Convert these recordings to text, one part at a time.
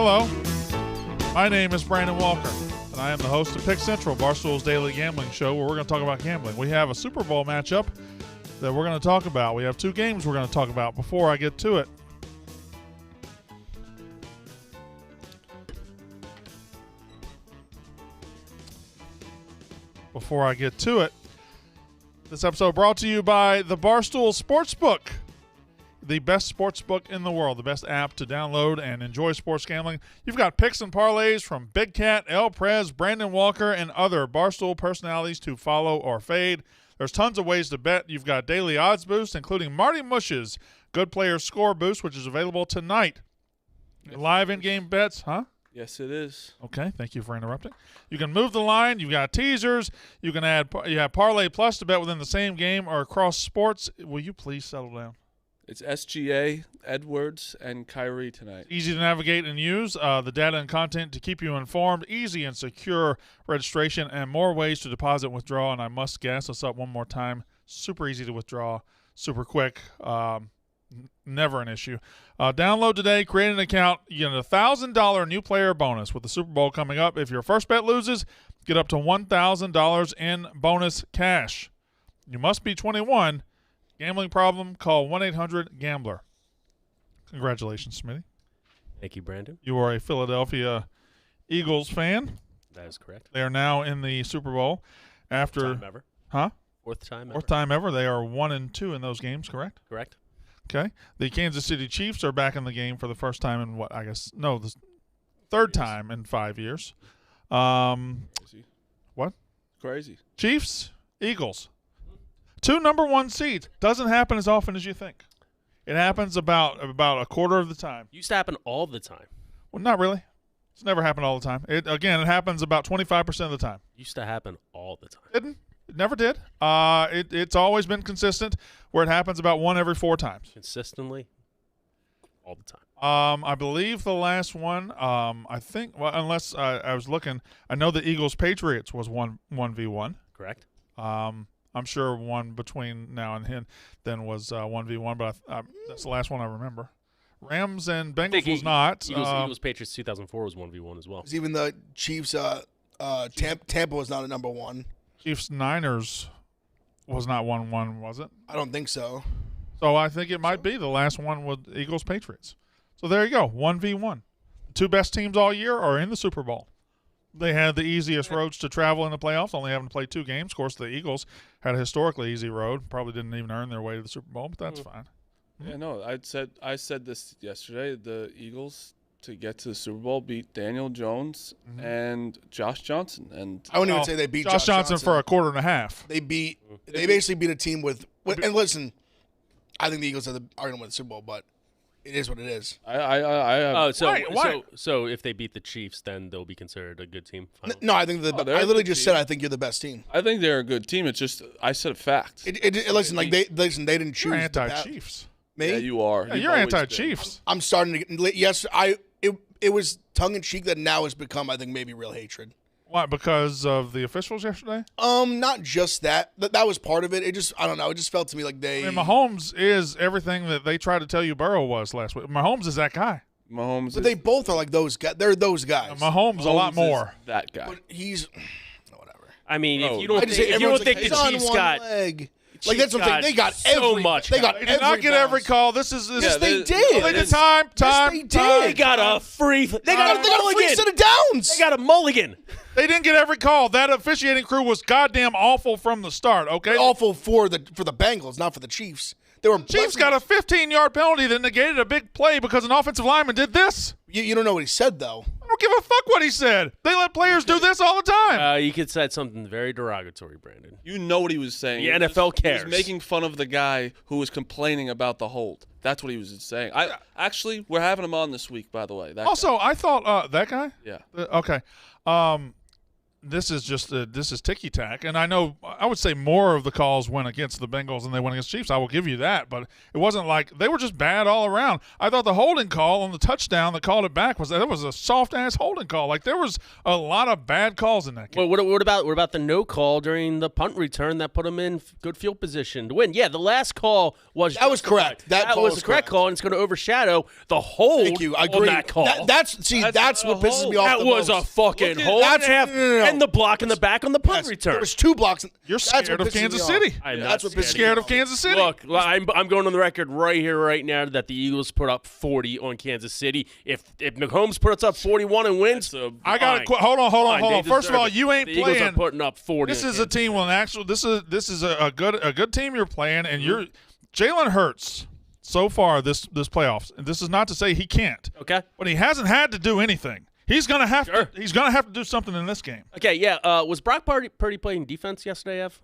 Hello, my name is Brandon Walker, and I am the host of Pick Central, Barstool's daily gambling show, where we're going to talk about gambling. We have a Super Bowl matchup that we're going to talk about. We have two games we're going to talk about. Before I get to it, this episode brought to you by the Barstool Sportsbook, the best sports book in the world, the best app to download and enjoy sports gambling. You've got picks and parlays from Big Cat, El Prez, Brandon Walker, and other Barstool personalities to follow or fade. There's tons of ways to bet. You've got daily odds boosts, including Marty Mush's Good Players Score Boost, which is available tonight. Live in-game bets, huh? Yes, it is. Okay, thank you for interrupting. You can move the line. You've got teasers. You have Parlay Plus to bet within the same game or across sports. Will you please settle down? It's SGA, Edwards, and Kyrie tonight. Easy to navigate and use. The data and content to keep you informed. Easy and secure registration and more ways to deposit and withdraw. And I must gas us up one more time. Super easy to withdraw. Super quick. Never an issue. Download today. Create an account. You get a $1,000 new player bonus with the Super Bowl coming up. If your first bet loses, get up to $1,000 in bonus cash. You must be 21. Gambling problem? Call 1-800-GAMBLER. Congratulations, Smitty. Thank you, Brandon. You are a Philadelphia Eagles fan. That is correct. They are now in the Super Bowl after Fourth time ever. Huh? Fourth time ever. They are 1-2 in those games, correct? Correct. Okay. The Kansas City Chiefs are back in the game for the first time in the third time in 5 years. Crazy. What? Crazy. Chiefs, Eagles. 2 number 1 seeds. Doesn't happen as often as you think. It happens about a quarter of the time. Used to happen all the time. Well, not really. It's never happened all the time. It happens about 25% of the time. Used to happen all the time. Didn't? It never did. It's always been consistent where it happens about 1 every 4 times. Consistently all the time. I believe the last one, I think, well, unless I was looking, I know the Eagles-Patriots was 1v1. Correct. I'm sure one between now and then was 1v1, but that's the last one I remember. Rams and Bengals was not. Eagles Patriots 2004 was 1v1 as well. Even the Chiefs, Tampa was not a number 1. Chiefs Niners was not 1-1, was it? I don't think so. So I think it might be the last one with Eagles Patriots. So there you go, 1v1. The 2 best teams all year are in the Super Bowl. They had the easiest roads to travel in the playoffs, only having to play 2 games. Of course, the Eagles had a historically easy road. Probably didn't even earn their way to the Super Bowl, but that's fine. Yeah, no, I said this yesterday. The Eagles, to get to the Super Bowl, beat Daniel Jones and Josh Johnson. And I wouldn't even say they beat Josh Johnson for a quarter and a half. They basically beat a team with and listen, I think the Eagles are going to win the Super Bowl, but it is what it is. So if they beat the Chiefs, then they'll be considered a good team. No, I think I literally just said I think you're the best team. I think they're a good team. It's just I said a fact. They didn't choose. You're anti-Chiefs. Me? Yeah, you are. Yeah, you're anti-Chiefs. I'm starting to. Yes, it was tongue in cheek that now has become, I think, maybe real hatred. What, because of the officials yesterday? Not just that. That was part of it. It just, I don't know. It just felt to me like they. I mean, Mahomes is everything that they tried to tell you Burrow was last week. Mahomes is that guy. But they both are like those guys. They're those guys. Mahomes a lot more. That guy. But he's whatever. I mean, if you don't think the Chiefs got leg. Like that's what I'm saying. They got so much. They got They did not get every call. This is. Yes, they did. They did time. They did. They got a free. They got a free set of downs. They got a mulligan. They didn't get every call. That officiating crew was goddamn awful from the start. Okay, awful for the Bengals, not for the Chiefs. Chiefs got a 15-yard penalty that negated a big play because an offensive lineman did this. You don't know what he said though. I don't give a fuck what he said. They let players do this all the time. You could say something very derogatory, Brandon. You know what he was saying. The NFL cares. He was making fun of the guy who was complaining about the hold. That's what he was saying. Actually, we're having him on this week, by the way. I thought that guy? Yeah. Okay. this is just this is ticky tack, and I know I would say more of the calls went against the Bengals than they went against Chiefs. I will give you that, but it wasn't like they were just bad all around. I thought the holding call on the touchdown that called it back was a soft ass holding call. Like there was a lot of bad calls in that game. Well, what about the no call during the punt return that put them in good field position to win? Yeah, the last call was correct. That call was was the correct correct. call, and it's going to overshadow the hold. Thank you. I on agree. that call. That's what pisses me off. That the was most. a fucking Look at- hold That's- and a half, no. and the block in the back on the punt Yes, return. There was 2 blocks. You're That's what scared of pisses me Kansas off. City. I'm That's not what pisses me Scared off. of Kansas City. Look, I'm going on the record right now that the Eagles put up 40 on Kansas City. If Mahomes puts up 41 and wins, I got to hold on. Fine, they First of all, deserve it. you ain't the Eagles playing. are putting up 40. This on is a Kansas team with an actual. This is a good team you're playing, and you're Jalen Hurts. So far, this playoffs, and this is not to say he can't, Okay. but he hasn't had to do anything. He's gonna have Sure. to. He's gonna have to do something in this game. Okay, yeah. Was Brock Purdy playing defense yesterday, Ev?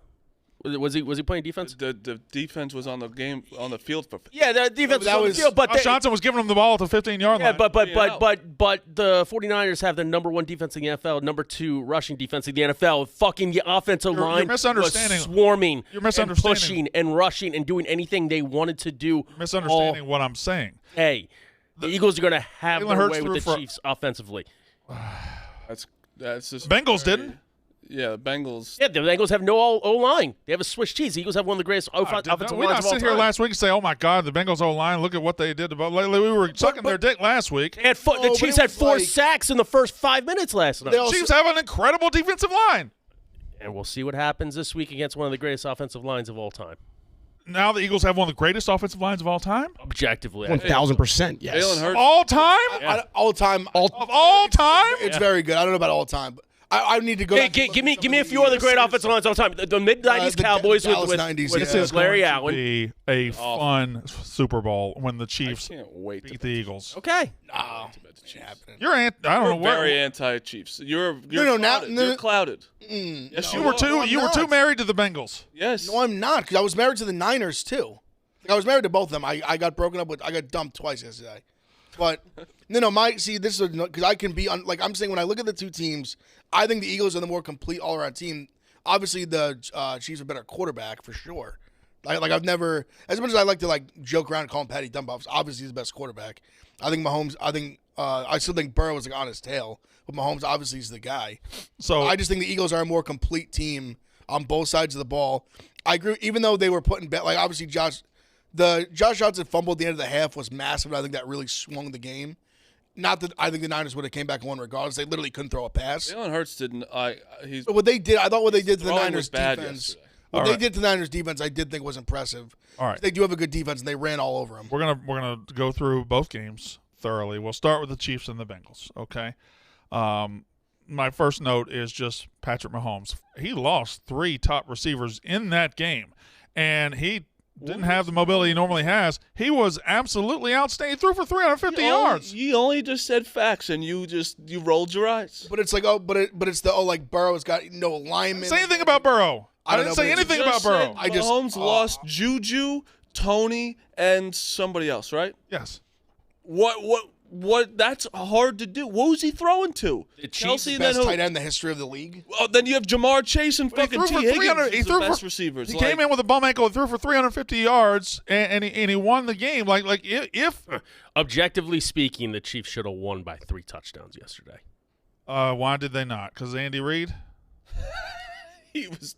Was he playing defense? The defense was on the field for. Yeah, the defense that was on the was- field, but Josh Johnson was giving him the ball at the 15-yard yeah, line. but Yeah. the 49ers have the number 1 defense in the NFL, number 2 rushing defense in the NFL. Fucking the offensive You're line misunderstanding- was swarming, You're and misunderstanding- pushing and rushing and doing anything they wanted to do. Misunderstanding what I'm saying. Hey, the Eagles are going to have Jalen their Hurts way with threw the for- Chiefs offensively. That's just Bengals didn't. Yeah, the Bengals. Yeah, the Bengals have no O-line. They have a Swiss cheese. The Eagles have one of the greatest offensive We lines not of all sit here time. last week and say, "Oh my God, the Bengals O-line! Look at what they did to both." Like, we were sucking their dick last week. They had Oh, the but Chiefs it had was 4 like- sacks in the first 5 minutes last night. They also- Chiefs have an incredible defensive line. And we'll see what happens this week against one of the greatest offensive lines of all time. Now the Eagles have one of the greatest offensive lines of all time. Objectively. I think. 1,000%. Yes. Jalen Hurts. All time? All time. Of all time? It's very good. I don't know about all time, but I need to go. Hey, back and look give at me some a of few the other great years. offensive lines all the time. The mid-90s the Cowboys Dallas with 90s, with yeah. Larry Going to Allen. be a fun Super Bowl when the Chiefs Can't wait to beat the Eagles. Okay. No, bet the ain't happening. You're I don't know You're what. very anti-Chiefs. You're no, now- clouded. no, You're clouded. Yes, You were too. I'm You were too not. married to the Bengals. Yes. No, I'm not, because I was married to the Niners too. Like, I was married to both of them. I got broken up with. I got dumped twice yesterday. But no. This is because I can be on. Like I'm saying, when I look at the two teams, I think the Eagles are the more complete all-around team. Obviously, the Chiefs are a better quarterback for sure. Like I've never, as much as I like to joke around and call him Patty Dumbuffs. Obviously, he's the best quarterback. I think Mahomes. I still think Burrow is on his tail, but Mahomes obviously is the guy. So I just think the Eagles are a more complete team on both sides of the ball. I agree, even though they were putting bet, like obviously Josh Johnson fumble at the end of the half was massive, and I think that really swung the game. Not that I think the Niners would have came back and won regardless. They literally couldn't throw a pass. Jalen Hurts didn't. He's But what they did, I thought what they did to the throwing Niners was bad defense, yesterday. what All they right. did to the Niners defense, I did think was impressive. all right, They do have a good defense, and they ran all over them. we're gonna go through both games thoroughly. We'll start with the Chiefs and the Bengals. Okay. My first note is just Patrick Mahomes. He lost 3 top receivers in that game, and he didn't have the mobility he normally has. He was absolutely outstanding. He threw for 350 yards. You only just said facts, and you rolled your eyes. But it's like, like Burrow's got no alignment. Say anything about Burrow. I I don't didn't know, say but anything You about just Burrow. said Mahomes lost Juju, Tony, and somebody else, right? Yes. What? That's hard to do. What was he throwing to? Kelsey, and then best who? tight end in the history of the league. Oh, then you have Jamar Chase and He fucking threw T. for Higgins. 300. He He's threw the best for receivers. He came in with a bum ankle and threw for 350 yards, and he won the game. Like if Objectively speaking, the Chiefs should have won by 3 touchdowns yesterday. why did they not? Because Andy Reid.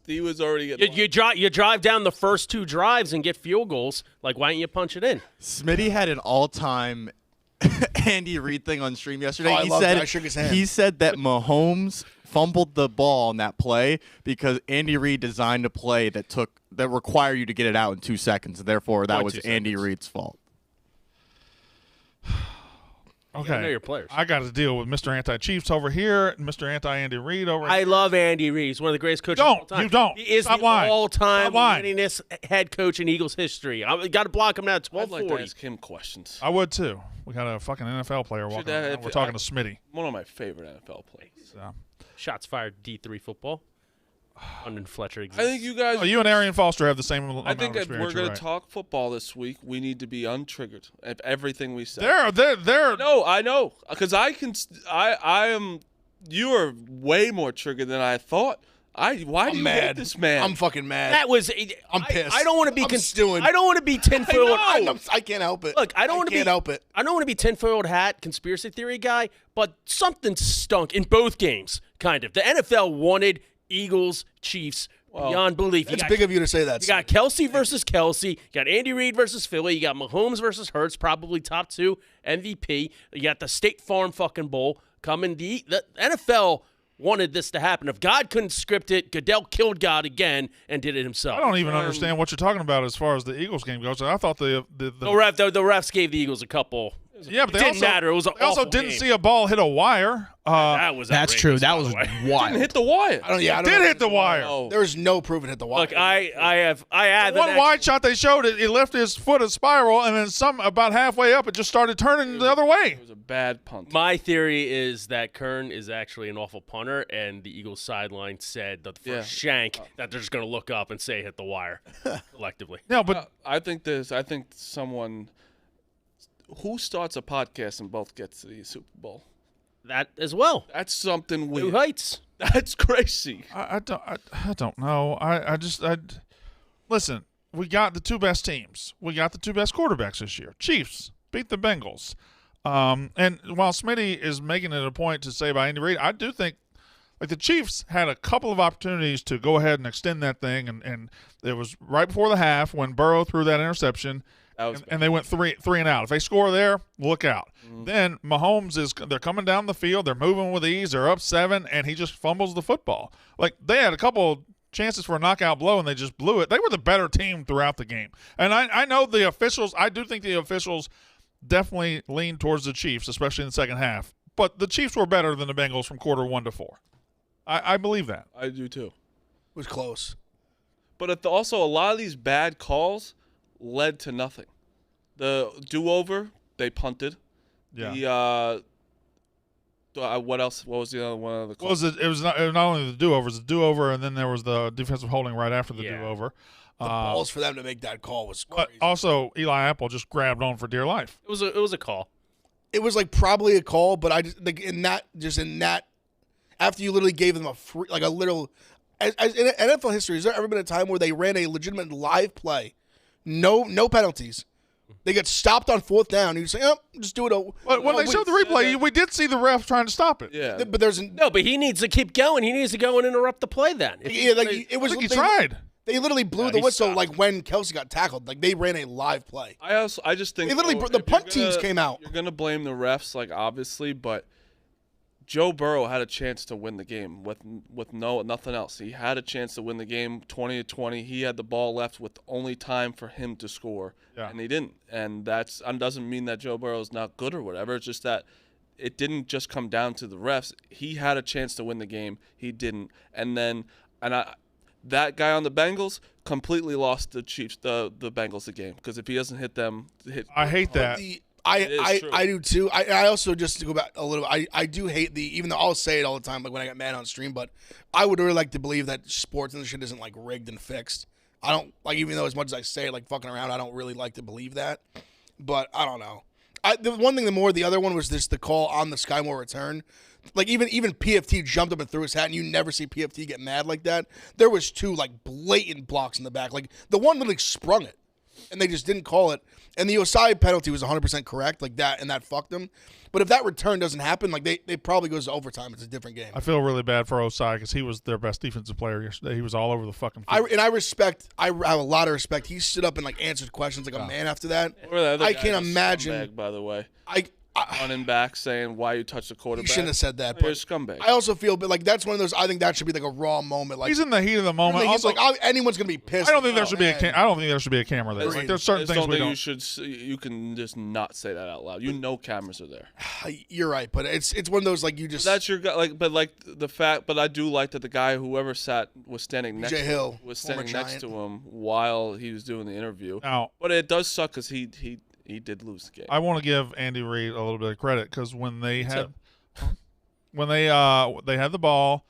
He was already getting. You drive down the first 2 drives and get field goals. Like, why don't you punch it in? Smitty had an all-time Andy Reid thing on stream yesterday. Oh, I he loved said it. I shook his hand. He said that Mahomes fumbled the ball on that play because Andy Reid designed a play that required you to get it out in 2 seconds. Therefore, that was 2 Andy seconds. Reid's fault. Okay. know your players. I got to deal with Mr. Anti-Chiefs over here, and Mr. Anti-Andy Reid over I here. love Andy Reid. He's one of the greatest coaches Don't. of all time. You don't. He is Stop the lying. all-time Stop lying. winningest head coach in Eagles history. I got to block him now at I'd like to 12:40. ask him questions. I would too. We got a fucking NFL player walking that- around. if We're it- talking to Smitty. One of my favorite NFL players. So. Shots fired D3 football. London Fletcher I exists. think you guys. Oh, you and Arian Foster have the same amount I of think if experience. we're You're going right. to talk football this week, we need to be untriggered of everything we say. They're No, I know, because I am you are way more triggered than I thought. Why do you hate this man? I'm fucking mad. That was. I'm pissed. I don't want to be. I'm stewing. I don't want to be tinfoil. I can't help it. Look, I can't help it. I don't want to be tinfoil hat conspiracy theory guy, but something stunk in both games. Kind of. The NFL wanted Eagles, Chiefs beyond belief. It's big of you to say that. You got Kelsey versus Kelsey. You got Andy Reid versus Philly. You got Mahomes versus Hurts, probably top 2 MVP. You got the State Farm fucking Bowl coming. The NFL wanted this to happen. If God couldn't script it, Goodell killed God again and did it himself. I don't even understand what you're talking about as far as the Eagles game goes. I thought the refs gave the Eagles a couple. Yeah, but it didn't matter. It was an they also awful didn't game. see a ball hit a wire. That's true. That was Didn't wild. hit the wire. I don't Did know. hit the wire. No. There was no proof it hit the wire. Look, I had One wide shot they showed it. He left his foot a spiral, and then about halfway up, it just started turning the other way. It was a bad punt. My theory is that Kern is actually an awful punter, and the Eagles sideline said that the first shank that they're just going to look up and say hit the wire collectively. No, but I think someone who starts a podcast and both gets to the Super Bowl. That as well. That's something New weird. heights. That's crazy. I don't know. I listen. We got the 2 best teams. We got the 2 best quarterbacks this year. Chiefs beat the Bengals. And while Smitty is making it a point to say about Andy Reid, I do think like the Chiefs had a couple of opportunities to go ahead and extend that thing, and it was right before the half when Burrow threw that interception. And they went three and out. If they score there, look out. Then Mahomes they're coming down the field, they're moving with ease, they're up 7, and he just fumbles the football. Like they had a couple chances for a knockout blow and they just blew it. They were the better team throughout the game. And I know the officials, I do think the officials definitely leaned towards the Chiefs, especially in the second half. But the Chiefs were better than the Bengals from quarter 1 to 4. I believe that. I do too. It was close. But also a lot of these bad calls led to nothing. The do-over, they punted. Yeah. What else? What was the other one of the calls? It was not only the do-over, it was the do-over, and then there was the defensive holding right after the do-over. The balls for them to make that call was crazy. But also, Eli Apple just grabbed on for dear life. It was a call. It was like probably a call, but I just like in that after you literally gave them a literal. As in NFL history, has there ever been a time where they ran a legitimate live play, no penalties? They get stopped on 4th down. And you say, "Oh, just do it." But when they showed the replay, we did see the ref trying to stop it. Yeah. But there's No, but he needs to keep going. He needs to go and interrupt the play then. it was. I think he tried. They literally blew the whistle like when Kelsey got tackled. Like they ran a live play. I just think They literally the punt teams came out. You're gonna blame the refs, like obviously, but Joe Burrow had a chance to win the game with nothing else. He had a chance to win the game 20-20. He had the ball left with only time for him to score, and he didn't. And that doesn't mean that Joe Burrow is not good or whatever. It's just that it didn't just come down to the refs. He had a chance to win the game. He didn't. That guy on the Bengals completely lost the Chiefs, the Bengals the game, because if he doesn't hit them, I hate that. I do too. I also, just to go back a little bit, I do hate even though I'll say it all the time, like when I get mad on stream, but I would really like to believe that sports and shit isn't like rigged and fixed. I don't like, even though as much as I say it, like fucking around, I don't really like to believe that. But I don't know. The one thing, the other one was the call on the Sky Moore return. Like even PFT jumped up and threw his hat, and you never see PFT get mad like that. There was 2 like blatant blocks in the back. Like the one literally sprung it, and they just didn't call it. And the Osai penalty was 100% correct, like that, and that fucked them. But if that return doesn't happen, like they probably goes to overtime. It's a different game. I feel really bad for Osai because he was their best defensive player yesterday. He was all over the fucking field. I have a lot of respect. He stood up and like answered questions like a man after that. I can't imagine. Scumbag, by the way, I running back saying why you touched the quarterback. You shouldn't have said that. You're a But scumbag. I also feel, but like that's one of those. I think that should be like a raw moment. Like He's in the heat of the moment. he's Also, like, anyone's gonna be pissed. I don't think there should be man. I don't think there should be a camera there. Like, there's certain I just things don't we think don't. you can just not say that out loud. You know cameras are there. You're right, but it's one of those like you just. That's your guy. But I do like that the guy whoever was standing next BJ Hill, to him, was former standing next Giant. to him while he was doing the interview. Now, But it does suck because he did lose the game. I want to give Andy Reid a little bit of credit because when they had they had the ball,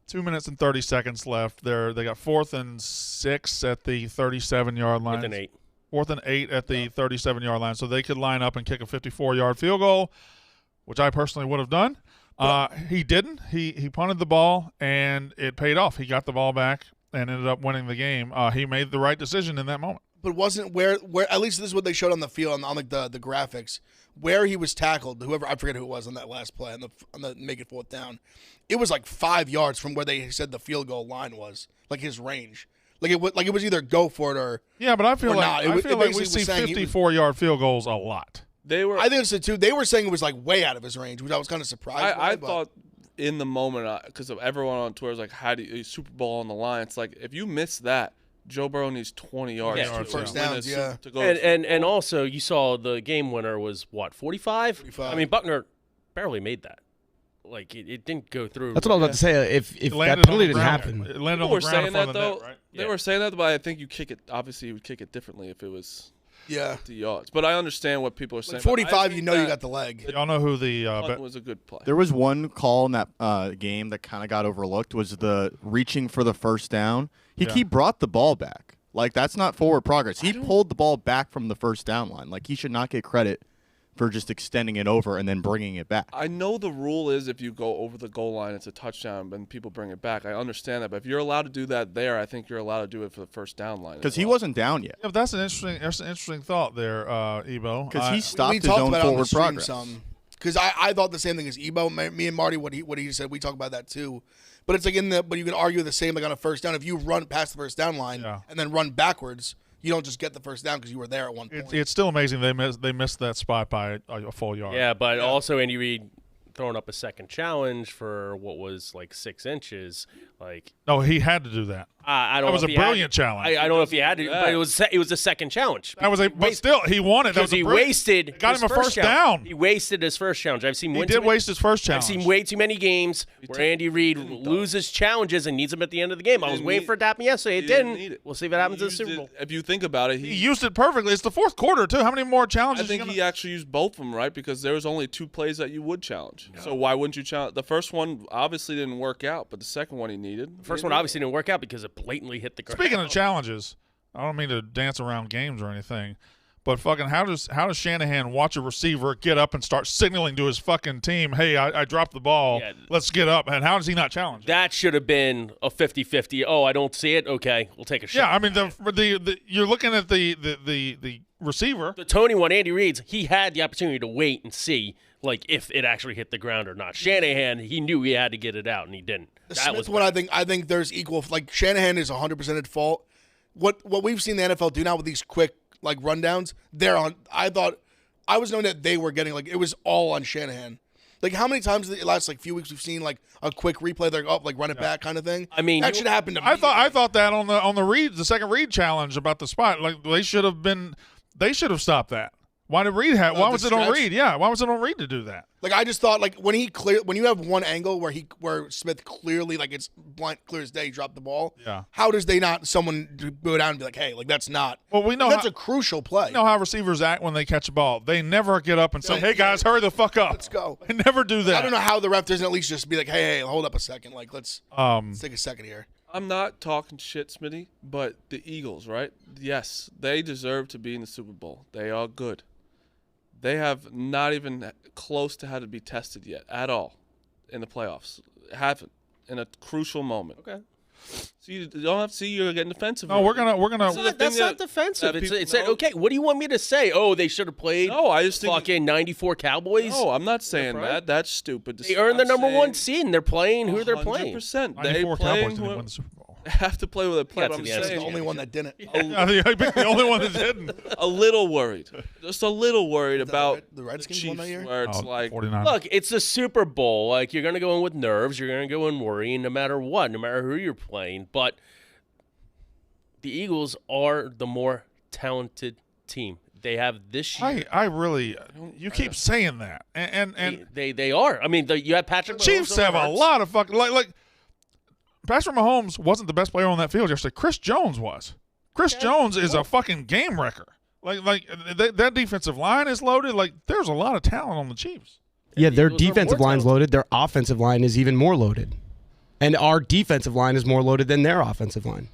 2 minutes and 30 seconds left. They got 4th and 6 at the 37-yard line. 4th and 8. 4th and 8 at the 37-yard line, so they could line up and kick a 54-yard field goal, which I personally would have done. He didn't. He punted the ball, and it paid off. He got the ball back and ended up winning the game. He made the right decision in that moment. But wasn't where at least this is what they showed on the field on like the graphics where he was tackled. Whoever, I forget who it was on that last play on the make it 4th down. It was like 5 yards from where they said the field goal line was, like his range. Like it was either go for it or but I feel like we see 54-yard field goals a lot. I think so too. They were saying it was like way out of his range, which I was kind of surprised. I thought in the moment because of everyone on Twitter was like, "How do you Super Bowl on the line?" It's like if you miss that, Joe Burrow needs 20 yards to first win downs, to go. And also you saw the game winner was what 45. 45. I mean Buckner barely made that. Like it didn't go through. That's what I was about to say. If that penalty didn't happen, It landed on the ground in front of the net, right? They were saying that, but I think you kick it. Obviously, you would kick it differently if it was 50 yards. But I understand what people are saying. Like 45, you know you got the leg. Y'all know who the punt was a good play. There was one call in that game that kind of got overlooked. Was the reaching for the first down? He brought the ball back. Like that's not forward progress. He pulled the ball back from the first down line. Like he should not get credit for just extending it over and then bringing it back. I know the rule is if you go over the goal line, it's a touchdown, and people bring it back. I understand that, but if you're allowed to do that there, I think you're allowed to do it for the first down line. Because he wasn't down yet. Yeah, but that's an interesting thought there, Ebo. Because he stopped his own forward progress. Because I thought the same thing as Ebo. Me and Marty, what he said, we talked about that too. But it's like but you can argue the same like on a first down. If you run past the first down line and then run backwards, you don't just get the first down because you were there at one point. It's still amazing they missed that spot by a full yard. Yeah, but also Andy Reid throwing up a second challenge for what was like 6 inches. Like no, he had to do that. I don't. That was a brilliant challenge. I don't know if he had to, but it was a second challenge. But still, he won it. Because he wasted. Got him a first down. He wasted his first challenge. He did waste his first challenge. I've seen way too many games where Andy Reid loses challenges and needs them at the end of the game. I was waiting for it to happen yesterday. It didn't. We'll see what happens in the Super Bowl. If you think about it, he used it perfectly. It's the fourth quarter too. How many more challenges? I think he actually used both of them, right? Because there was only 2 plays that you would challenge. No. So why wouldn't you challenge? The first one obviously didn't work out, but the second one he needed. The first one obviously didn't work out because it blatantly hit the ground. Speaking of challenges, I don't mean to dance around games or anything, but fucking how does Shanahan watch a receiver get up and start signaling to his fucking team, hey, I dropped the ball, let's get up, and how does he not challenge? That should have been a 50-50. Oh, I don't see it? Okay, we'll take a shot. Yeah, I mean, the you're looking at the receiver. The Tony one, Andy Reid's, he had the opportunity to wait and see like if it actually hit the ground or not. Shanahan, he knew he had to get it out, and he didn't. The Smith one, I think there's equal. Like Shanahan is 100% at fault. What we've seen the NFL do now with these quick like rundowns, they're on. I thought I was knowing that they were getting like it was all on Shanahan. Like how many times in the last like few weeks we've seen like a quick replay, they're up like run it back kind of thing. I mean that should happen to me. I thought that on the Reid, the second Reid challenge about the spot, like they should have stopped that. Why did Reid have? Why was it on Reid? Yeah, why was it on Reid to do that? Like I just thought, like when you have one angle where Smith clearly like it's blind, clear as day, dropped the ball. Yeah. How does someone go down and be like, hey, like that's not. Well, we know that's a crucial play. You know how receivers act when they catch a ball. They never get up and say, hey guys, hurry the fuck up. Let's go. They never do that. I don't know how the ref doesn't at least just be like, hey, hold up a second, like let's take a second here. I'm not talking shit, Smitty, but the Eagles, right? Yes, they deserve to be in the Super Bowl. They are good. They have not even close to how to be tested yet at all in the playoffs. Haven't in a crucial moment. Okay. So you don't have to see you're getting defensive. No, we're gonna. That's not defensive. It's okay. What do you want me to say? Oh, they should have played. No, I just think fucking 94 Cowboys. No, I'm not saying that. That's stupid. They earned the number 1 seed, and they're playing who they're playing. 100%. 94 Cowboys didn't win the Super Bowl. They have to play with a play. I'm saying the only one that didn't. The only one that didn't. A little worried. Just a little worried about the Redskins Chiefs, won that year. where it's like 49. Look, it's the Super Bowl. Like you're gonna go in with nerves. You're gonna go in worrying, no matter what, no matter who you're playing. But the Eagles are the more talented team. They have this year. I really. You keep saying that, and they are. I mean, you have Patrick. Chiefs have a lot of fucking like. Patrick Mahomes wasn't the best player on that field yesterday. Chris Jones was. Chris Jones is a fucking game wrecker. Like that defensive line is loaded. Like there's a lot of talent on the Chiefs. Yeah, their defensive line's loaded. Their offensive line is even more loaded, and our defensive line is more loaded than their offensive line.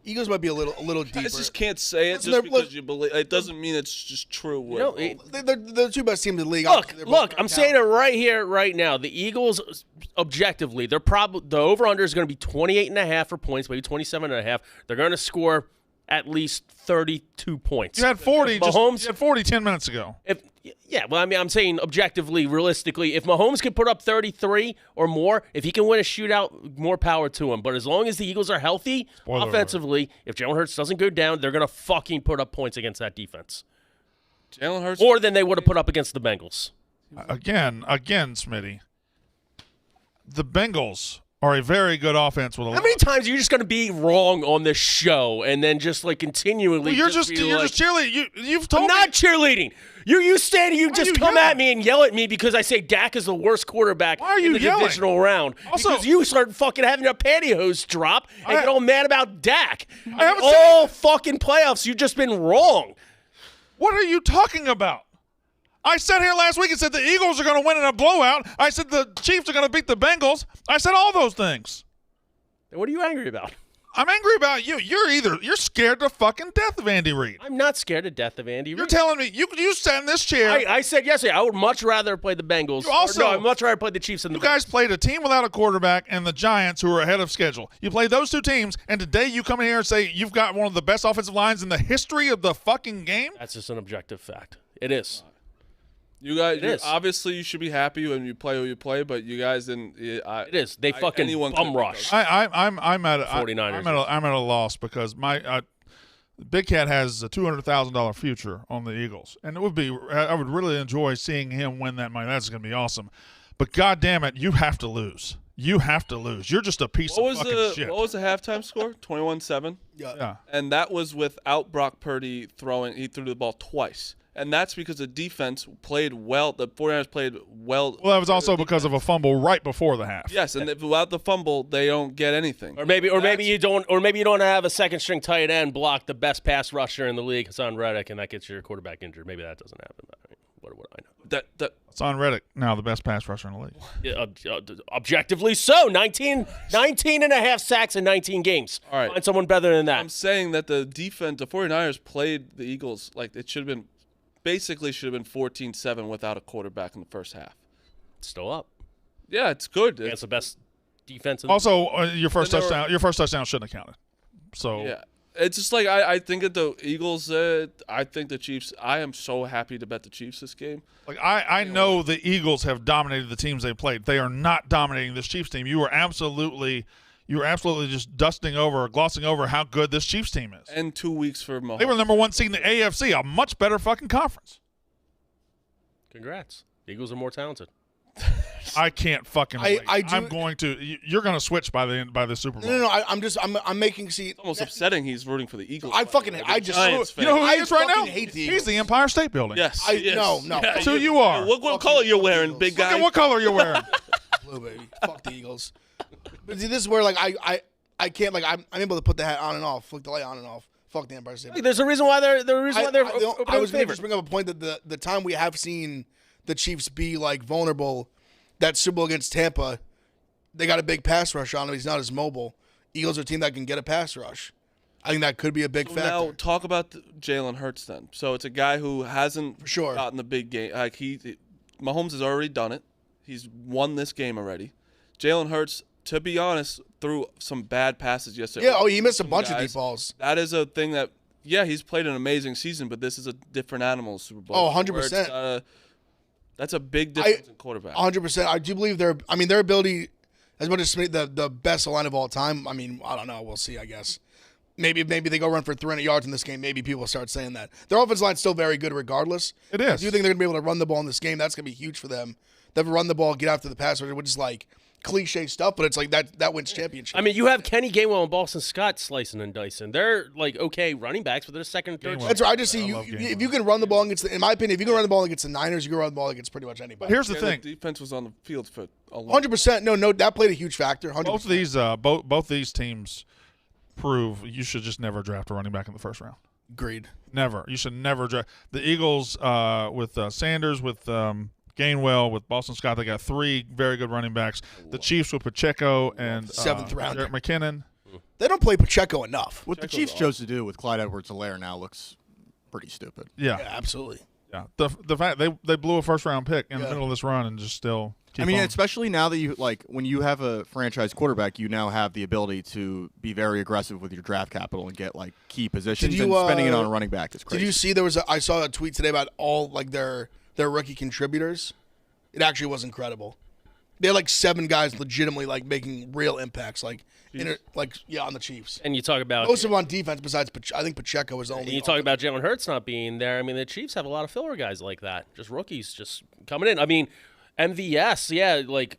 Eagles might be a little deeper. I just can't say it just because you believe. It doesn't mean it's just true. They're the two best teams in the league. Look, I'm saying it right here, right now. The Eagles, objectively, the over/under is going to be 28.5 for points, maybe 27.5. They're going to score at least 32 points. You had 40. Mahomes, you had 40 10 minutes ago. I'm saying objectively, realistically, if Mahomes can put up 33 or more, if he can win a shootout, more power to him. But as long as the Eagles are healthy, offensively, if Jalen Hurts doesn't go down, they're going to fucking put up points against that defense. Jalen Hurts, more than they would have put up against the Bengals. Again, Smitty. The Bengals are a very good offense with a How many times are you just going to be wrong on this show and then just like continually? Well, you're just cheerleading. You've told I'm me. not cheerleading. You come at me and yell at me because I say Dak is the worst quarterback in the divisional round. Also, because you start fucking having your pantyhose drop and get all mad about Dak. Fucking playoffs, you've just been wrong. What are you talking about? I sat here last week and said the Eagles are going to win in a blowout. I said the Chiefs are going to beat the Bengals. I said all those things. What are you angry about? I'm angry about you. You're scared to fucking death of Andy Reid. I'm not scared to death of Andy Reid. You're telling me you sat in this chair. I said yesterday I would much rather play the Bengals. I'd much rather play the Chiefs than the Bengals. You guys played a team without a quarterback and the Giants who are ahead of schedule. You played those two teams, and today you come in here and say you've got one of the best offensive lines in the history of the fucking game? That's just an objective fact. It is. You guys, obviously, you should be happy when you play who you play, but you guys didn't. It is. They fucking bum rush. I'm at 49ers. I'm at a loss because my Big Cat has a $200,000 future on the Eagles, and I would really enjoy seeing him win that money. That's going to be awesome. But God damn it, you have to lose. You have to lose. You're just a piece of fucking shit. What was the halftime score? 21-7. Yeah. And that was without Brock Purdy throwing. He threw the ball twice. And that's because the defense played well. The 49ers played well. Well, that was also because of a fumble right before the half. Yes, and without the fumble, they don't get anything. Or maybe you don't have a second string tight end block the best pass rusher in the league, Hassan Reddick, and that gets your quarterback injured. Maybe that doesn't happen. What would I know? Hassan Reddick, now the best pass rusher in the league. Yeah, objectively so. 19 and a half sacks in 19 games. All right. Find someone better than that. I'm saying that the 49ers played the Eagles like it should have been. Basically should have been 14-7 without a quarterback in the first half. It's still up. Yeah, it's good. It's the best defense. Your first touchdown shouldn't have counted. So yeah, it's just like I think that the Eagles. I think the Chiefs. I am so happy to bet the Chiefs this game. Like I know the Eagles have dominated the teams they played. They are not dominating this Chiefs team. You are absolutely just glossing over how good this Chiefs team is. And 2 weeks for Mahomes. They were the number one seed in the AFC, a much better fucking conference. Congrats. The Eagles are more talented. I can't fucking wait. I'm going to. You're going to switch by the Super Bowl. No. I'm making. See, it's almost upsetting. He's rooting for the Eagles. You know who he is right now? Hate the Eagles. He's the Empire State Building. Yes. No. That's who you are. What color you're wearing, big guy? Look at what color you're wearing. Blue, baby. Fuck the Eagles. But see, this is where like I can't like I'm able to put the hat on and off, flick the light on and off. Fuck the Empire State. There's a reason why they're. I was going to just bring up a point that the time we have seen the Chiefs be like vulnerable, that Super Bowl against Tampa, they got a big pass rush on him. He's not as mobile. Eagles are a team that can get a pass rush. I think that could be a big factor. Now talk about Jalen Hurts then. So it's a guy who hasn't For sure. gotten the big game. Like Mahomes has already done it. He's won this game already. Jalen Hurts, to be honest, threw some bad passes yesterday. Yeah, he missed a bunch of deep balls. That is a thing that, he's played an amazing season, but this is a different animal Super Bowl. 100%. That's a big difference in quarterback. 100%. I do believe their ability, as much as the best line of all time. I mean, I don't know. We'll see, I guess. Maybe they go run for 300 yards in this game. Maybe people start saying that. Their offensive line's still very good regardless. It is. I do think they're going to be able to run the ball in this game. That's going to be huge for them. They'll run the ball, get after the passer, which is like cliche stuff, but it's like that wins championship. I mean, you have Kenny Gainwell and Boston Scott slicing and dicing. They're like okay running backs, but they're second and third. That's right. I just see if you can run the ball against in my opinion, if you can run the ball against the Niners, you can run the ball against pretty much anybody. Here's the thing: the defense was on the field for a long 100%. No, that played a huge factor. 100%. Both these teams prove you should just never draft a running back in the first round. Agreed. Never. You should never draft the Eagles with Sanders with. Gainwell with Boston Scott. They got 3 very good running backs. The Chiefs with Pacheco and seventh round Jerick McKinnon. They don't play Pacheco enough. What the Chiefs chose to do with Clyde Edwards-Helaire now looks pretty stupid. Yeah, absolutely. Yeah, the fact they blew a first-round pick in the middle of this run and just still keep on. Especially now that you when you have a franchise quarterback, you now have the ability to be very aggressive with your draft capital and get key positions. And spending it on a running back is crazy. Did you see I saw a tweet today about all their rookie contributors? It actually was incredible. They had 7 guys legitimately making real impacts, on the Chiefs. And you talk about most of them on defense. Besides, I think Pacheco was the only. And you talk about Jalen Hurts not being there. I mean, the Chiefs have a lot of filler guys like that, just rookies, just coming in. I mean, MVS,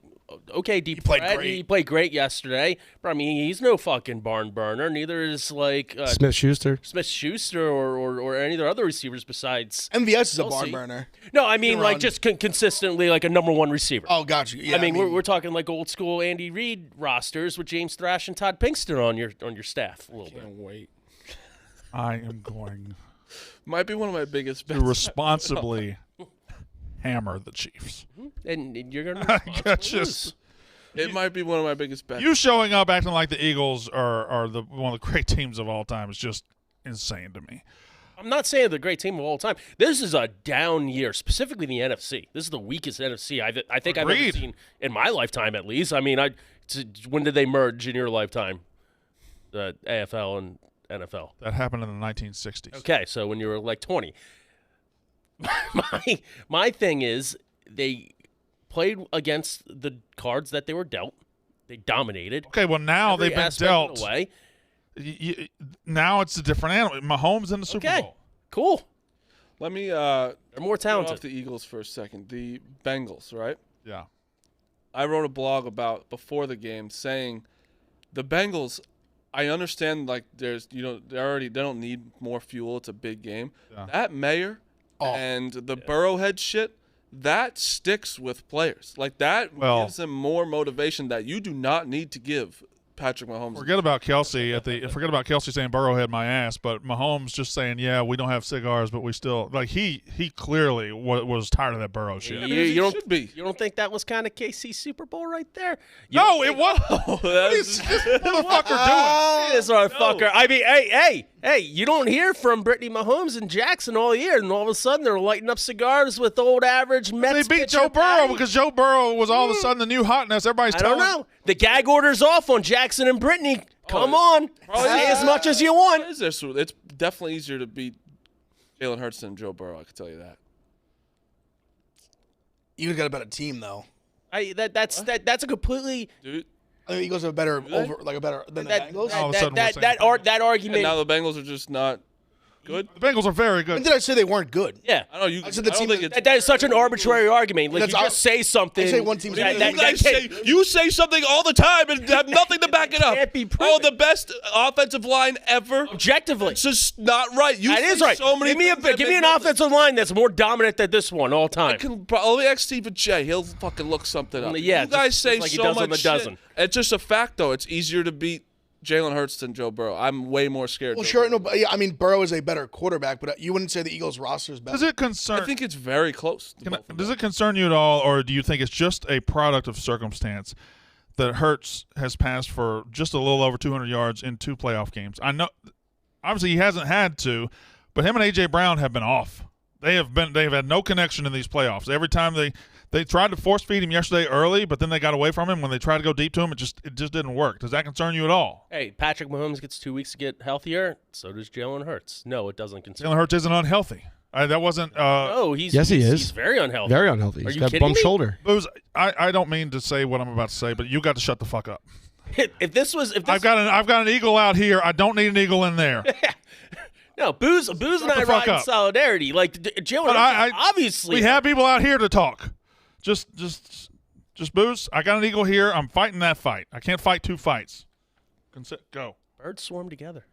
okay, he played great. He played great yesterday, but I mean, he's no fucking barn burner. Neither is Smith-Schuster or any of their other receivers besides MVS is a Kelce. barn burner. No, I mean just consistently a number one receiver. Oh, gotcha. Yeah, I mean, we're talking old school Andy Reid rosters with James Thrash and Todd Pinkston on your staff a little bit. Can't wait. I am going Might be one of my biggest bets. to responsibly hammer the Chiefs. And you're going to lose. It might be one of my biggest bets. You showing up acting like the Eagles are one of the great teams of all time is just insane to me. I'm not saying they're the great team of all time. This is a down year, specifically the NFC. This is the weakest NFC I think I've ever seen in my lifetime, at least. I mean, when did they merge in your lifetime? The AFL and NFL. That happened in the 1960s. Okay, so when you were 20. My thing is they played against the cards that they were dealt. They dominated. Okay, well now Every they've been aspect of dealt. the way. Now it's a different animal. Mahomes in the Super Okay, Bowl. cool. Let me They're more get off talented. the Eagles for a second. The Bengals, right? Yeah. I wrote a blog before the game saying the Bengals. I understand they don't need more fuel. It's a big game. Yeah. That mayor and the Burrowhead shit, that sticks with players. That gives them more motivation that you do not need to give Patrick Mahomes. Forget about Kelsey forget about Kelsey saying Burrowhead my ass, but Mahomes just saying, yeah, we don't have cigars, but we still he clearly was tired of that Burrow shit. You should be. You don't think that was kind of KC's Super Bowl right there? No, it wasn't. What is this motherfucker doing? This motherfucker. I mean, hey, you don't hear from Brittany Mahomes and Jackson all year, and all of a sudden they're lighting up cigars with old average Mets. They beat pitcher Joe Burrow Patty. because Joe Burrow was all of a sudden the new hotness. Everybody's I don't know. The gag order's off on Jackson and Brittany. Come on. Say as much as you want. It's definitely easier to beat Jalen Hurts than Joe Burrow. I can tell you that. Eagles got a better team though. That's a completely Dude. I think Eagles have a better than the Bengals. All of a sudden we're saying that argument. And now the Bengals are just not good. The Bengals are very When good. did I say they weren't good? Yeah. I know you. I said the don't team think is- it's. That is such an arbitrary argument. You That's- just say something. I say one team's that- good. that- You guys that can't- you say something all the time and have nothing to back it up. can't be Oh, proven. the best offensive line ever. objectively. It's just not right. You That say is right. So many give me things that give me make an no- offensive line that's more dominant than this one all I time. can probably ask Stephen J. He'll fucking look something up. Yeah, you guys just say like he so does on much the dozen. shit. It's just a fact, though. It's easier to beat Jalen Hurts than Joe Burrow. I'm way more scared. Well, Joe sure. Burrow. No, but yeah, I mean Burrow is a better quarterback, but you wouldn't say the Eagles roster is better. Does it concern? I think it's very close. Does it concern you at all, or do you think it's just a product of circumstance that Hurts has passed for just a little over 200 yards in 2 playoff games? I know, obviously, he hasn't had to, but him and A.J. Brown have been off. They've had no connection in these playoffs. Every time they tried to force feed him yesterday early, but then they got away from him. When they tried to go deep to him, it just didn't work. Does that concern you at all? Hey, Patrick Mahomes gets 2 weeks to get healthier. So does Jalen Hurts. No, it doesn't concern. Jalen Hurts isn't unhealthy. That wasn't. No, Yes, he is. He's very unhealthy. Very unhealthy. Are He's you got kidding bum me? shoulder. I don't mean to say what I'm about to say, but you got to shut the fuck up. If this I've got an eagle out here. I don't need an eagle in there. no, Booze and I the fuck ride in up. solidarity. Like Jalen But Hurts, obviously. we have people out here to talk. Just Booze. I got an eagle here. I'm fighting that fight. I can't fight 2 fights. Go. Birds swarm together.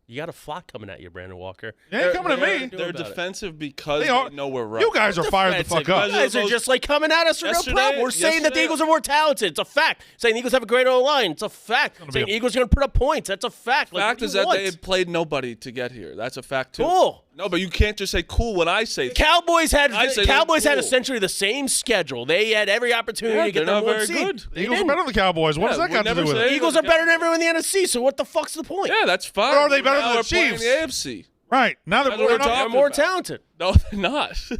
You got a flock coming at you, Brandon Walker. They ain't coming at me. They're defensive because They they are. know we're right. You guys are fired the fuck up. You guys are just like coming at us for no Yesterday- problem. We're saying that the yesterday- Eagles are more talented. It's a fact. Saying the Eagles have a great O-line. It's a fact. Saying the Eagles are going to put up points. That's a fact. Like, fact what is do you that want? they had played nobody to get here. That's a fact too. Cool. No, but you can't just say cool when I say Cowboys had cool. essentially the same schedule. They had every opportunity to get they're the not one very seed. good. The Eagles are better than the Cowboys. What does that we got to never do with say- it? The Eagles are better than everyone in the NFC, so what the fuck's the point? Yeah, that's fine. Or are they better Now than the we're playing Chiefs? the AFC. Right. Now that That's what we're we're not, They're talking more about. talented. No, they're not.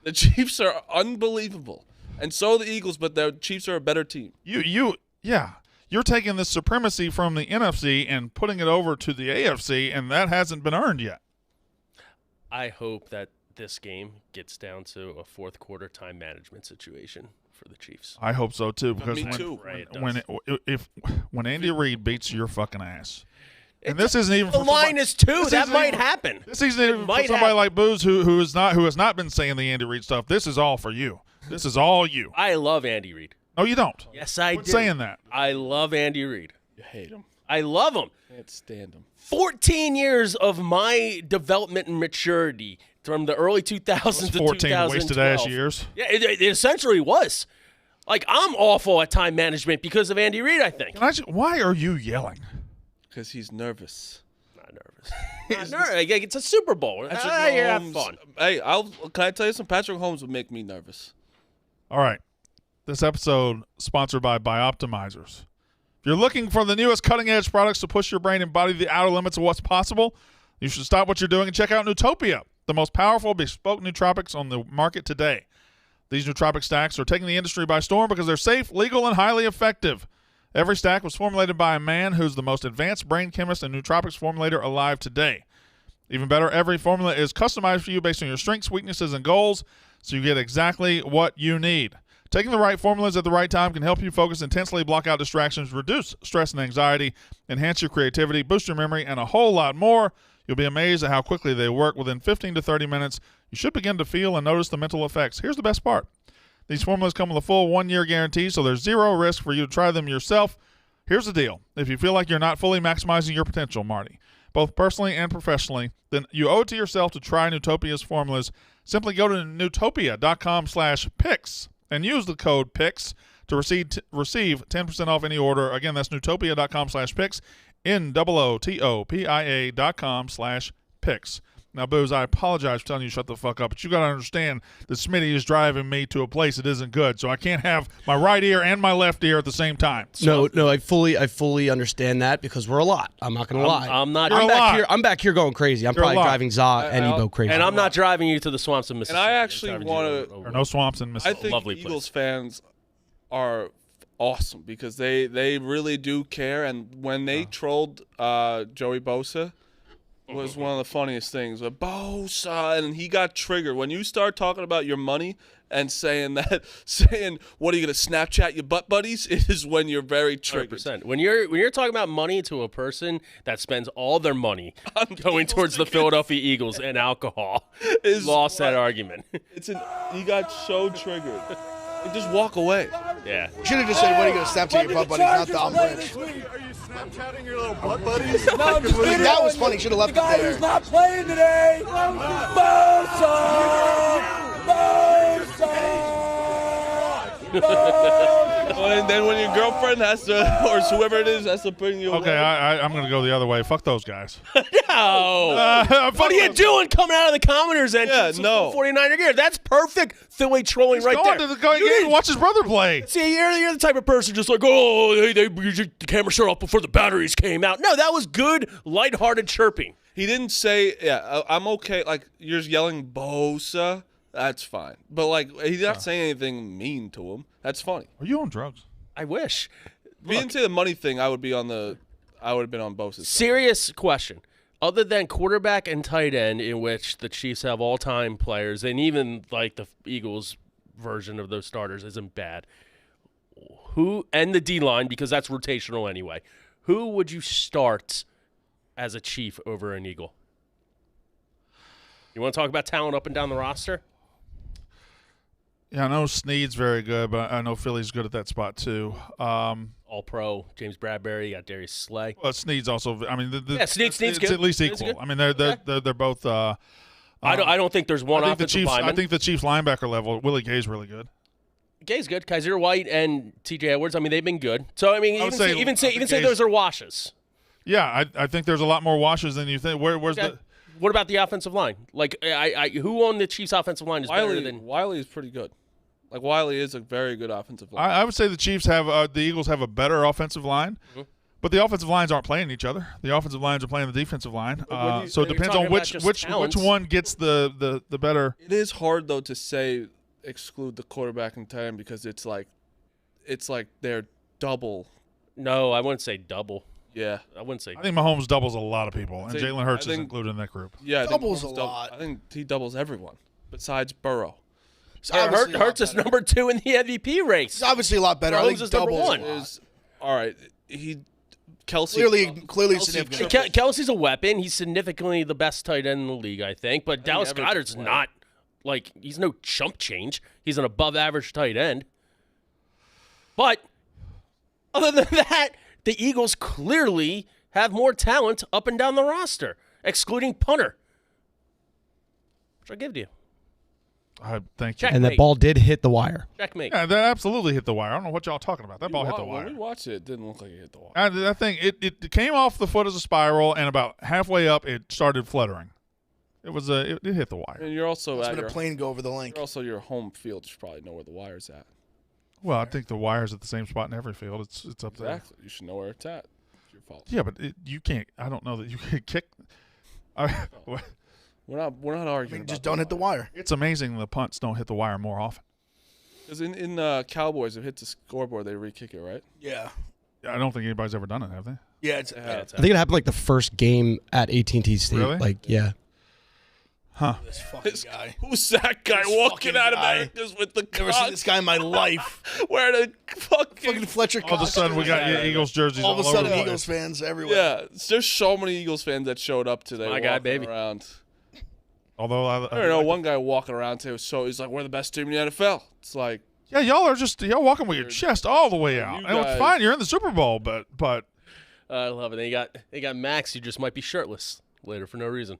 The Chiefs are unbelievable. And so are the Eagles, but the Chiefs are a better team. you're taking this supremacy from the NFC and putting it over to the AFC, and that hasn't been earned yet. I hope that this game gets down to a fourth quarter time management situation for the Chiefs. I hope so too, because Me too. Right, it when Andy Reid beats your fucking ass, and this isn't even The for line somebody- is 2. this That isn't might even- happen. This isn't even for might somebody happen. like Booze who has not been saying the Andy Reid stuff. This is all for you. This is all you. I love Andy Reid. No, you don't. Yes, I Quit do. saying that. I love Andy Reid. You hate them. I love him. Can't stand them. 14 years of my development and maturity from the early 2000s to 14 2012. wasted ass years. Yeah, it essentially was. Like, I'm awful at time management because of Andy Reid, I think. Why are you yelling? Because he's nervous. Not nervous. Not nervous. Like, it's a Super Bowl. Patrick You have Mahomes- fun. Hey, can I tell you something? Patrick Mahomes would make me nervous. All right. This episode sponsored by Bioptimizers. If you're looking for the newest cutting-edge products to push your brain and body to the outer limits of what's possible, you should stop what you're doing and check out Nootopia, the most powerful bespoke nootropics on the market today. These nootropic stacks are taking the industry by storm because they're safe, legal, and highly effective. Every stack was formulated by a man who's the most advanced brain chemist and nootropics formulator alive today. Even better, every formula is customized for you based on your strengths, weaknesses, and goals, so you get exactly what you need. Taking the right formulas at the right time can help you focus intensely, block out distractions, reduce stress and anxiety, enhance your creativity, boost your memory, and a whole lot more. You'll be amazed at how quickly they work. Within 15 to 30 minutes, you should begin to feel and notice the mental effects. Here's the best part. These formulas come with a full 1-year guarantee, so there's zero risk for you to try them yourself. Here's the deal. If you feel like you're not fully maximizing your potential, Marty, both personally and professionally, then you owe it to yourself to try Nootopia's formulas. Simply go to Nootopia.com/picks and use the code PICKS to receive 10% off any order. Again, that's Nootopia.com/picks, NOOTOPIA.com/picks. Now, Booze, I apologize for telling you to shut the fuck up, but you got to understand that Smitty is driving me to a place that isn't good, so I can't have my right ear and my left ear at the same time. No, I fully understand that because we're a lot. I'm not gonna lie. I'm not. I'm back here going crazy. I'm probably driving Za and Ebo crazy. And I'm not driving you to the swamps of Mississippi. And I actually want to. There are no swamps in I Mississippi. think Lovely Eagles place. fans are awesome because they really do care. And when they trolled Joey Bosa, was one of the funniest things. But Bosa, and he got triggered when you start talking about your money and saying what are you gonna Snapchat your butt buddies? It is when you're very triggered. 100%. When you're talking about money to a person that spends all their money going towards the Philadelphia Eagles and alcohol, lost that argument. He got so triggered. Like, just walk away. Yeah. You should have just said, what are you going to Snapchat your butt buddies, not the umbrage. Are you Snapchatting your little butt buddies? No, just kidding. That was funny. Should have left The it guy there. who's not playing today. And then when your girlfriend has to, or whoever it is, has to bring you Okay, away. I'm going to go the other way. Fuck those guys. No. What are you doing coming out of the Commoners entrance? Yeah, no. 49er gear. That's perfect Philly trolling right there. Go and watch his brother play. See, you're the type of person just like, oh, they the camera shut off before the batteries came out. No, that was good, lighthearted chirping. He didn't say, I'm okay. Like, you're yelling Bosa. That's fine. But, like, he's not saying anything mean to him. That's funny. Are you on drugs? I wish. If he didn't say the money thing, I would have been on Bosa's side. Serious question. Other than quarterback and tight end, in which the Chiefs have all-time players, and even like the Eagles' version of those starters isn't bad. Who and the D-line, because that's rotational anyway. Who would you start as a Chief over an Eagle? You want to talk about talent up and down the roster? Yeah, I know Snead's very good, but I know Philly's good at that spot too. All-Pro, James Bradbury, you got Darius Slay. But Snead's also. I mean, Snead's it's good. at least Snead's equal. good. I mean, they're both. I don't think there's one I think the offensive Chiefs. lineman. I think the Chiefs linebacker level. Willie Gay's really good. Gay's good. Kaiser White and T.J. Edwards. I mean, they've been good. So I mean, I would even say Gay's- those are washes. Yeah, I think there's a lot more washes than you think. Where's Okay. What about the offensive line? Like, who on the Chiefs' offensive line is better than Wiley is pretty good. Like, Wiley is a very good offensive line. I would say the Chiefs have the Eagles have a better offensive line. Mhm. But the offensive lines aren't playing each other. The offensive lines are playing the defensive line. So it you're depends talking on about just which talents. one gets the better. It is hard, though, to say exclude the quarterback and tight end because it's like they're double. No, I wouldn't say double. Yeah. I wouldn't say. I think Mahomes doubles a lot of people, and think- Jalen Hurts I is think- included in that group. Yeah, I think Doubles Mahomes a lot. I think he doubles everyone besides Burrow. It's obviously a lot Hurts is better. number 2 in the MVP race. It's obviously a lot better. I Mahomes think is number doubles 1. a lot. Is all right. Kelsey Clearly Kelsey significant. tripled. Kelsey's a weapon. He's significantly the best tight end in the league, I think. But Dallas average Goedert's play. not he's no chump change. He's an above average tight end. But other than that, the Eagles clearly have more talent up and down the roster, excluding punter. Which I'll give to you. Thank you. Check. And that Checkmate. ball did hit the wire. Checkmate. Yeah, that absolutely hit the wire. I don't know what y'all talking about. That ball hit the When wire. we watched it, it didn't look like it hit the wall. I think it came off the foot as a spiral, and about halfway up, it started fluttering. It was it hit the wire. And you're also It's at been your a plane go over the link. you're also your home field. You should probably know where the wire's at. Well, I think the wire's at the same spot in every field. It's up there. Exactly. You should know where it's at. It's your fault. Yeah, but you can't. I don't know that you can kick. We're not arguing. I mean, about just don't hit the wire. It's amazing the punts don't hit the wire more often. Because in Cowboys, if it hits the scoreboard, they re-kick it, right? Yeah. I don't think anybody's ever done it, have they? Yeah, it's Yeah. I think it happened like the first game at AT&T State. Really? Like, yeah. Huh. this fucking guy. Who's that guy This walking fucking out of guy. America's with the Never seen this guy in my life. wearing a Fucking Fletcher All of a Cox. sudden, we got Eagles jerseys All of a over sudden, the Eagles place. fans everywhere. Yeah, there's so many Eagles fans that showed up today. My guy, walking baby. Around. Although I don't know, one guy walking around too. So he's like, "We're the best team in the NFL." It's like, yeah, y'all walking with your chest all the way out. You And it's guys- fine. You're in the Super Bowl, but I love it. They got Max, who just might be shirtless later for no reason,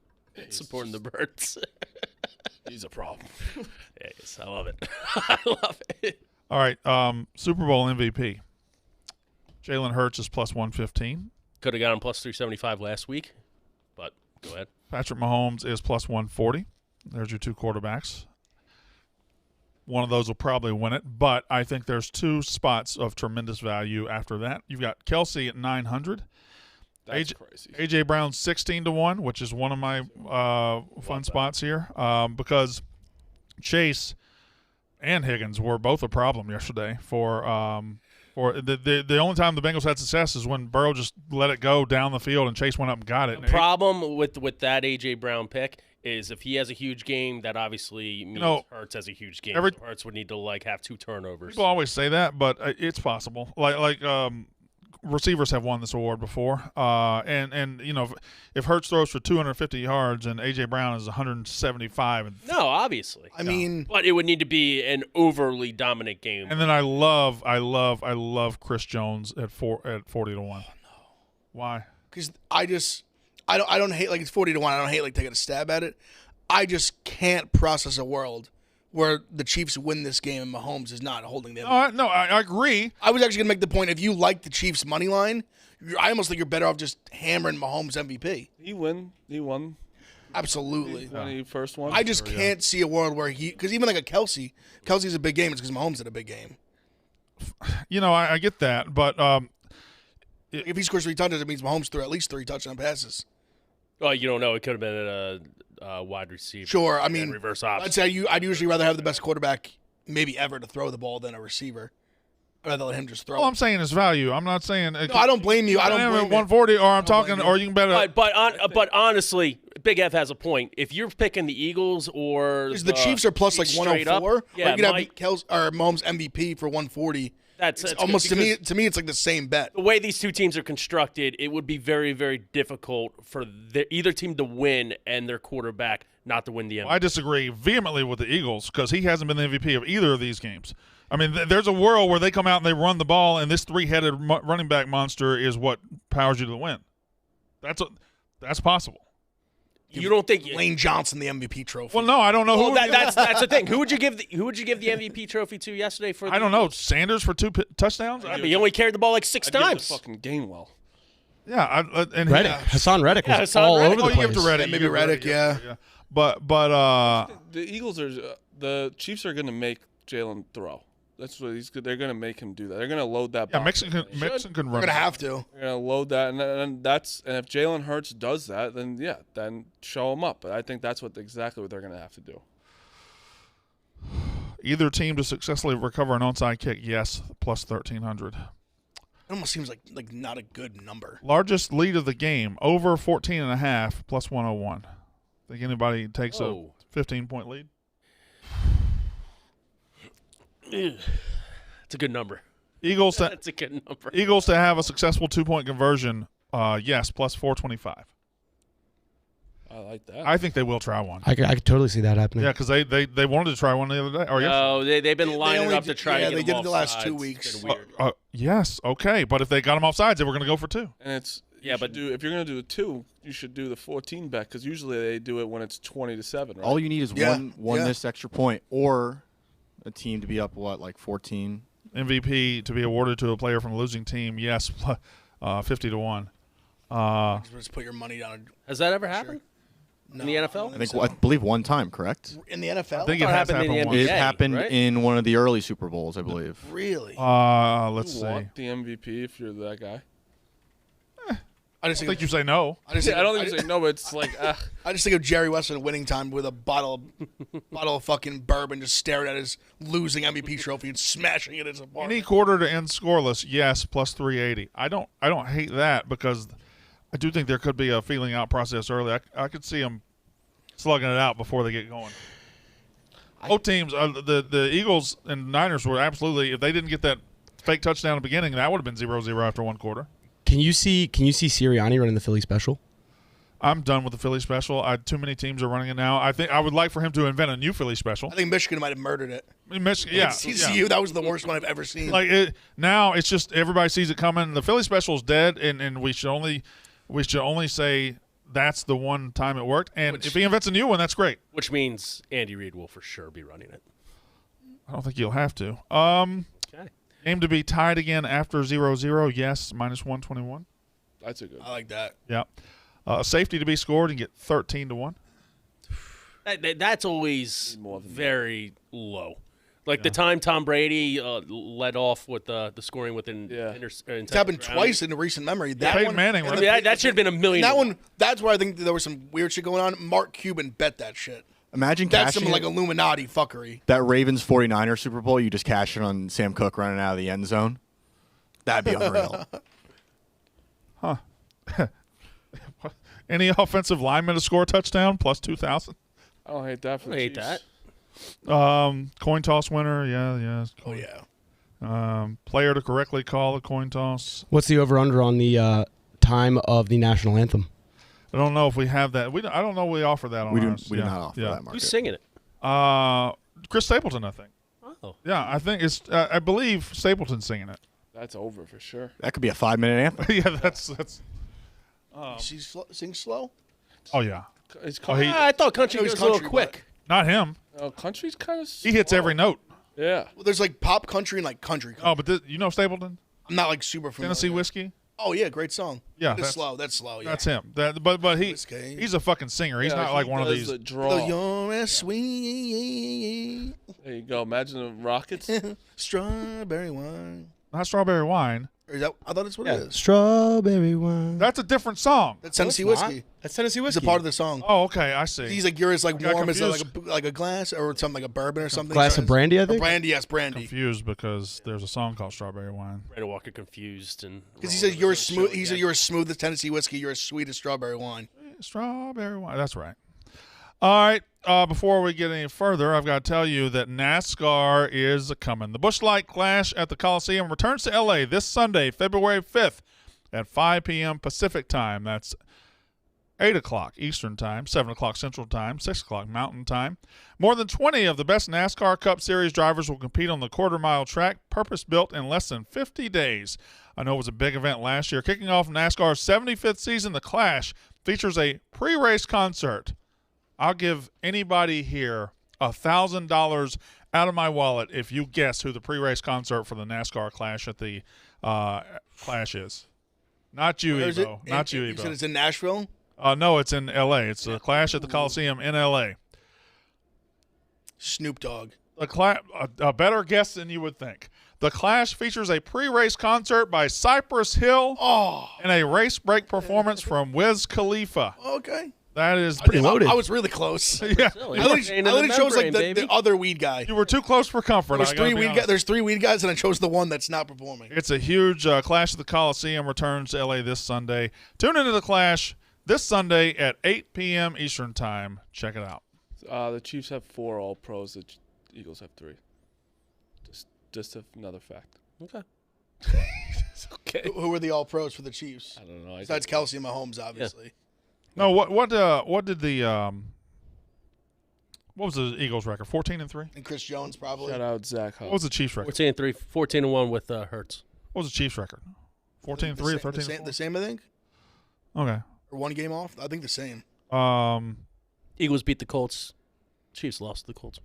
supporting the Birds. he's a problem. Yes, I love it. I love it. all right. Super Bowl MVP. Jalen Hurts is plus 115. Could have got him plus 375 last week, but go ahead. Patrick Mahomes is plus 140. There's your two quarterbacks. One of those will probably win it, but I think there's two spots of tremendous value after that. You've got Kelsey at 900. That's crazy. A.J. Brown's 16-1, which is one of my fun spots here because Chase and Higgins were both a problem yesterday for the only time the Bengals had success is when Burrow just let it go down the field and Chase went up and got it. The problem with that A.J. Brown pick is if he has a huge game, that obviously means Hurts has a huge game. So Hurts would need to have 2 turnovers. People always say that, but it's possible. Like receivers have won this award before, and if Hurts throws for 250 yards and A.J. Brown is 175, No, obviously. I mean, But it would need to be an overly dominant game. and then I love Chris Jones at 40-1. Oh, no. Why? because I don't hate it's 40-1. I don't hate taking a stab at it. I just can't process a world where the Chiefs win this game and Mahomes is not holding them. No, I agree. I was actually going to make the point, if you like the Chiefs' money line, I almost think you're better off just hammering Mahomes MVP. He won. Absolutely. When he first won. I just can't see a world where because even a Kelsey's a big game, it's because Mahomes had a big game. I get that, but If he scores 3 touchdowns, it means Mahomes threw at least 3 touchdown passes. Well, you don't know. It could have been a wide receiver. Sure, I And mean, reverse ops. I'd say I'd usually rather have the best quarterback maybe ever to throw the ball than a receiver. I'd rather let him just throw. all I'm saying is value. I'm not saying. No, I don't blame you. I don't blame you. 140, or I'm talking, blame you. or you can bet it. But honestly, Big F has a point. If you're picking the Eagles or Because the Chiefs are plus straight 104. up, yeah, or you could have Mahomes MVP for 140. that's It's good almost to because me it's like the same bet. the way these two teams are constructed, it would be very, very difficult for either team to win and their quarterback not to win the MVP. I disagree vehemently with the Eagles because he hasn't been the MVP of either of these games. I mean, there's a world where they come out and they run the ball, and this 3-headed running back monster is what powers you to the win. That's possible. You don't think? Lane Johnson the MVP trophy. Well, no, I don't know Well, who. that's the thing. Who would you give the MVP trophy to yesterday? For I don't know. Sanders for 2 touchdowns. But he only carried the ball 6 I'd give it to times. fucking Gainwell. and Reddick. Hassan Reddick was Hassan all Reddick. over the you give place. to Reddick. Yeah, maybe you give to Reddick, yeah. But The Eagles are the Chiefs are going to make Jalen throw. That's what he's good. They're going to make him do that. They're going to load that. yeah, box. Mixon can run. We're gonna have to. They're going to load that, and if Jalen Hurts does that, then show him up. But I think that's exactly what they're going to have to do. Either team to successfully recover an onside kick, yes, plus 1,300. It almost seems like not a good number. Largest lead of the game, over 14.5, plus 101. Think anybody takes a 15-point lead? It's a good number. Eagles to, That's a good number. Eagles to have a successful 2-point conversion, yes, plus 425. I like that. I think they will try one. I could totally see that happening. Yeah, because they wanted to try one the other day. Or yesterday. No, they've been lining only up to did- try yeah, to get they them did it the last offsides. 2 It's weeks. been weird. Yes, okay. But if they got them offsides, they were going to go for 2. And it's Yeah, but- if you're going to do a 2, you should do the 14 bet because usually they do it when it's 20-7. Right? All you need is Yeah, one yeah. missed extra point or a team to be up, like 14. MVP to be awarded to a player from a losing team, yes, 50 to 1. Just put your money down. Has that ever happened No, in the NFL? I believe one time, correct? in the NFL. I think thought it it has happened in the happened NBA. once. It happened right? in one of the early Super Bowls, I believe. Really? Let's you see. want the MVP if you're that guy. I just I think you say no. I just think, I don't think you say no, but it's like I just think of Jerry West in winning time with a bottle of fucking bourbon, just staring at his losing MVP trophy and smashing it in his apartment. Any quarter to end scoreless, yes, plus 380. I don't hate that because I do think there could be a feeling out process early. I could see them slugging it out before they get going. Both teams, the Eagles and Niners were absolutely, if they didn't get that fake touchdown at the beginning, that would have been 0-0 after one quarter. Can you see Sirianni running the Philly special? I'm done with the Philly special. Too many teams are running it now. I think I would like for him to invent a new Philly special. I think Michigan might have murdered it. I mean, yeah, TCU, that was the worst one I've ever seen. Now it's just everybody sees it coming. The Philly special is dead, and we should only say that's the one time it worked. And if he invents a new one, that's great. Which means Andy Reid will for sure be running it. I don't think you'll have to. Okay. Aim to be tied again after 0-0. Yes, minus 121. that's a good. I like that. Yeah. Safety to be scored and get 13 to 1. That's always More than very low. Like the time Tom Brady led off with the scoring within. It's happened twice in recent memory. That Peyton one, Manning, and right? I mean, that should have been a million. that one, that's where I think there was some weird shit going on. Mark Cuban bet that shit. Imagine That's cashing some like it- Illuminati fuckery. that Ravens 49ers Super Bowl. You just cash it on Sam Cook running out of the end zone. That'd be unreal. Any offensive lineman to score a touchdown, plus 2,000. I don't hate that for I the hate Chiefs. that. Coin toss winner, yeah. Oh yeah. Player to correctly call a coin toss. What's the over/under on the time of the national anthem? I don't know if we have that. I don't know if we offer that on we do ours. we do not offer yeah. that market. Who's singing it? Chris Stapleton, I think. Oh, Yeah, I think it's. I believe Stapleton's singing it. That's over for sure. That could be a 5-minute anthem. Yeah, that's. She sings slow. Oh yeah, It's I thought country I know he's was a little country, quick. not him. country's kind of. He hits every note. Yeah. Well, there's like pop country and like country. Oh, but you know Stapleton, I'm not like super familiar. Tennessee Whiskey. Oh yeah, great song. Yeah, That's that's- slow. That's slow. Yeah. That's him. But Whiskey. he's a fucking singer. He's Yeah, not he like one of does these. The draw. Oh, you're as sweet There you go. Imagine the Rockets. strawberry wine. Not strawberry wine. Or is that? I thought that's what it is. Strawberry wine. That's a different song. That's Tennessee it's not. whiskey. That's Tennessee It's whiskey. a part of the song. Oh, okay, I see. He's like you're as like got warm as confused. like a glass or something like a bourbon or something. Glass of brandy, I Or think. brandy, yes, brandy. confused because there's a song called Strawberry Wine. Brandon Walker confused and Because he said you're smooth. He said you're as smooth as Tennessee whiskey. You're as sweet as strawberry wine. Strawberry Wine. That's right. All right. Before we get any further, I've got to tell you that NASCAR is coming. The Busch Light Clash at the Coliseum returns to L.A. this Sunday, February 5th at 5 p.m. Pacific Time. That's 8 o'clock Eastern Time, 7 o'clock Central Time, 6 o'clock Mountain Time. More than 20 of the best NASCAR Cup Series drivers will compete on the quarter-mile track, purpose-built in less than 50 days. I know it was a big event last year. Kicking off NASCAR's 75th season, the Clash features a pre-race concert. I'll give anybody here $1,000 out of my wallet if you guess who the pre-race concert for the NASCAR Clash at the Clash is. Not you, Where is it? Evo. Not you, You said Evo. it's in Nashville? No, it's in L.A. It's a Clash at the Coliseum in L.A. Snoop Dogg. A better guess than you would think. The Clash features a pre-race concert by Cypress Hill and a race break performance from Wiz Khalifa. Okay. That is Pretty loaded. I was really close. yeah. I literally chose like the other weed guy. You were too close for comfort. There's I gotta three be weed honest. guys. There's 3 weed guys, and I chose the one that's not performing. It's a huge Clash at the Coliseum returns to LA this Sunday. Tune into the Clash this Sunday at 8 p.m. Eastern Time. Check it out. The Chiefs have 4 All-Pros. The Eagles have 3. Just another fact. Okay. Okay. Who were the all pros for the Chiefs? I don't know. Besides Kelsey and Mahomes, obviously. No, what did the what was the Eagles record? 14-3. And Chris Jones probably. Shout out Zach Hunt. What was the Chiefs record? 14-3, 14-1 with Hurts. What was the Chiefs record? 14-3 or 13-4? The same, I think. Okay. Or 1 game off. I think the same. Eagles beat the Colts. Chiefs lost to the Colts.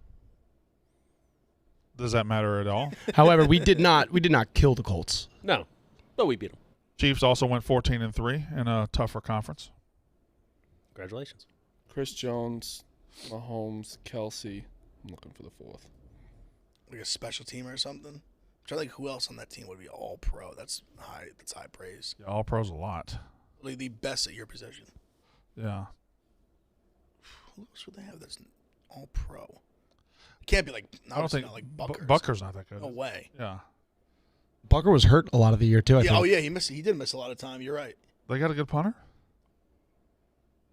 Does that matter at all? However, we did not kill the Colts. No, but we beat them. Chiefs also went 14-3 in a tougher conference. Congratulations. Chris Jones, Mahomes, Kelsey. I'm looking for the 4th. Like a special team or something. I'm trying to think who else on that team would be all pro. That's high praise. Yeah, all pros a lot. Like the best at your position. Yeah. Who else would they have that's all pro? Can't be like I don't think not like Buckers. Bucker's not that good. No way. Yeah. Bucker was hurt a lot of the year too. I Yeah, think. oh yeah, he did miss a lot of time. You're right. They got a good punter?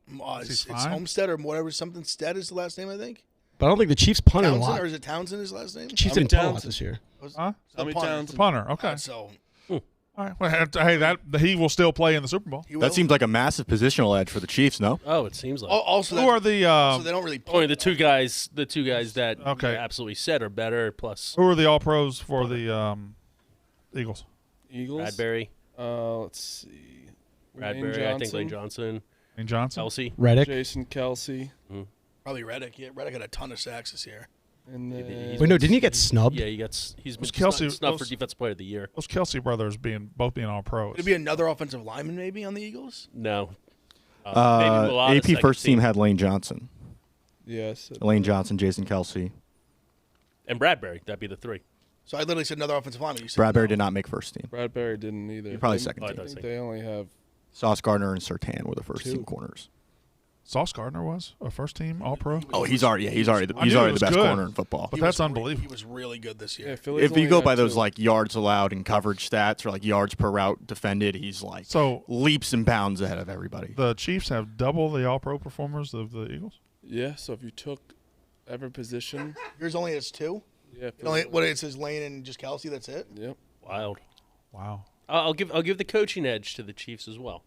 It's fine? Homestead or whatever. Something Stead is the last name, I think. But I don't think the Chiefs punted a Townsend, lot. or is it Townsend his last name? Chiefs Tommy didn't punt a lot Townsend. this year. Huh? Tommy punter. Townsend. Punter. Okay. So All right. Well, hey, that he will still play in the Super Bowl. he will. That seems like a massive positional edge for the Chiefs, no? Oh, it seems like. Also, Who are the so they don't really. Only the two guys that Okay. you absolutely said are better. Plus who are the All Pros for the Eagles? Eagles. Bradbury, Let's see. I think Lane Johnson, And Johnson. Kelsey. Reddick. Jason Kelsey. Probably Reddick. Yeah, Reddick had a ton of sacks this year. And then He's Wait, no, didn't he get snubbed? Yeah, he's been Was Kelsey- snubbed for those- defensive player of the year. Those Kelsey brothers both being All Pros. Would it be another offensive lineman maybe on the Eagles? No. Maybe Mulata, AP second first team team. had Lane Johnson. yes. Lane Johnson, Jason Kelsey. And Bradbury. That'd be the 3. So I literally said another offensive lineman. You said Bradbury no. did not make first team. Bradbury didn't either. You're probably They- second Oh, I team. thought I so. think they only have Sauce Gardner and Surtain were the first Two. team corners. Sauce Gardner was a first team All Pro. Oh, he's already I knew he the was best good. corner in football. But He that's was unbelievable. He was really good this year. yeah, Philly's If you only go had by those 2. like yards allowed and coverage stats or like yards per route defended, he's like So leaps and bounds ahead of everybody. the Chiefs have double the All Pro performers of the Eagles. Yeah, so if you took every position, Yours only has 2. yeah. It only, what it says Lane and just Kelsey. That's it. Yep. Wild. Wow. I'll give the coaching edge to the Chiefs as well.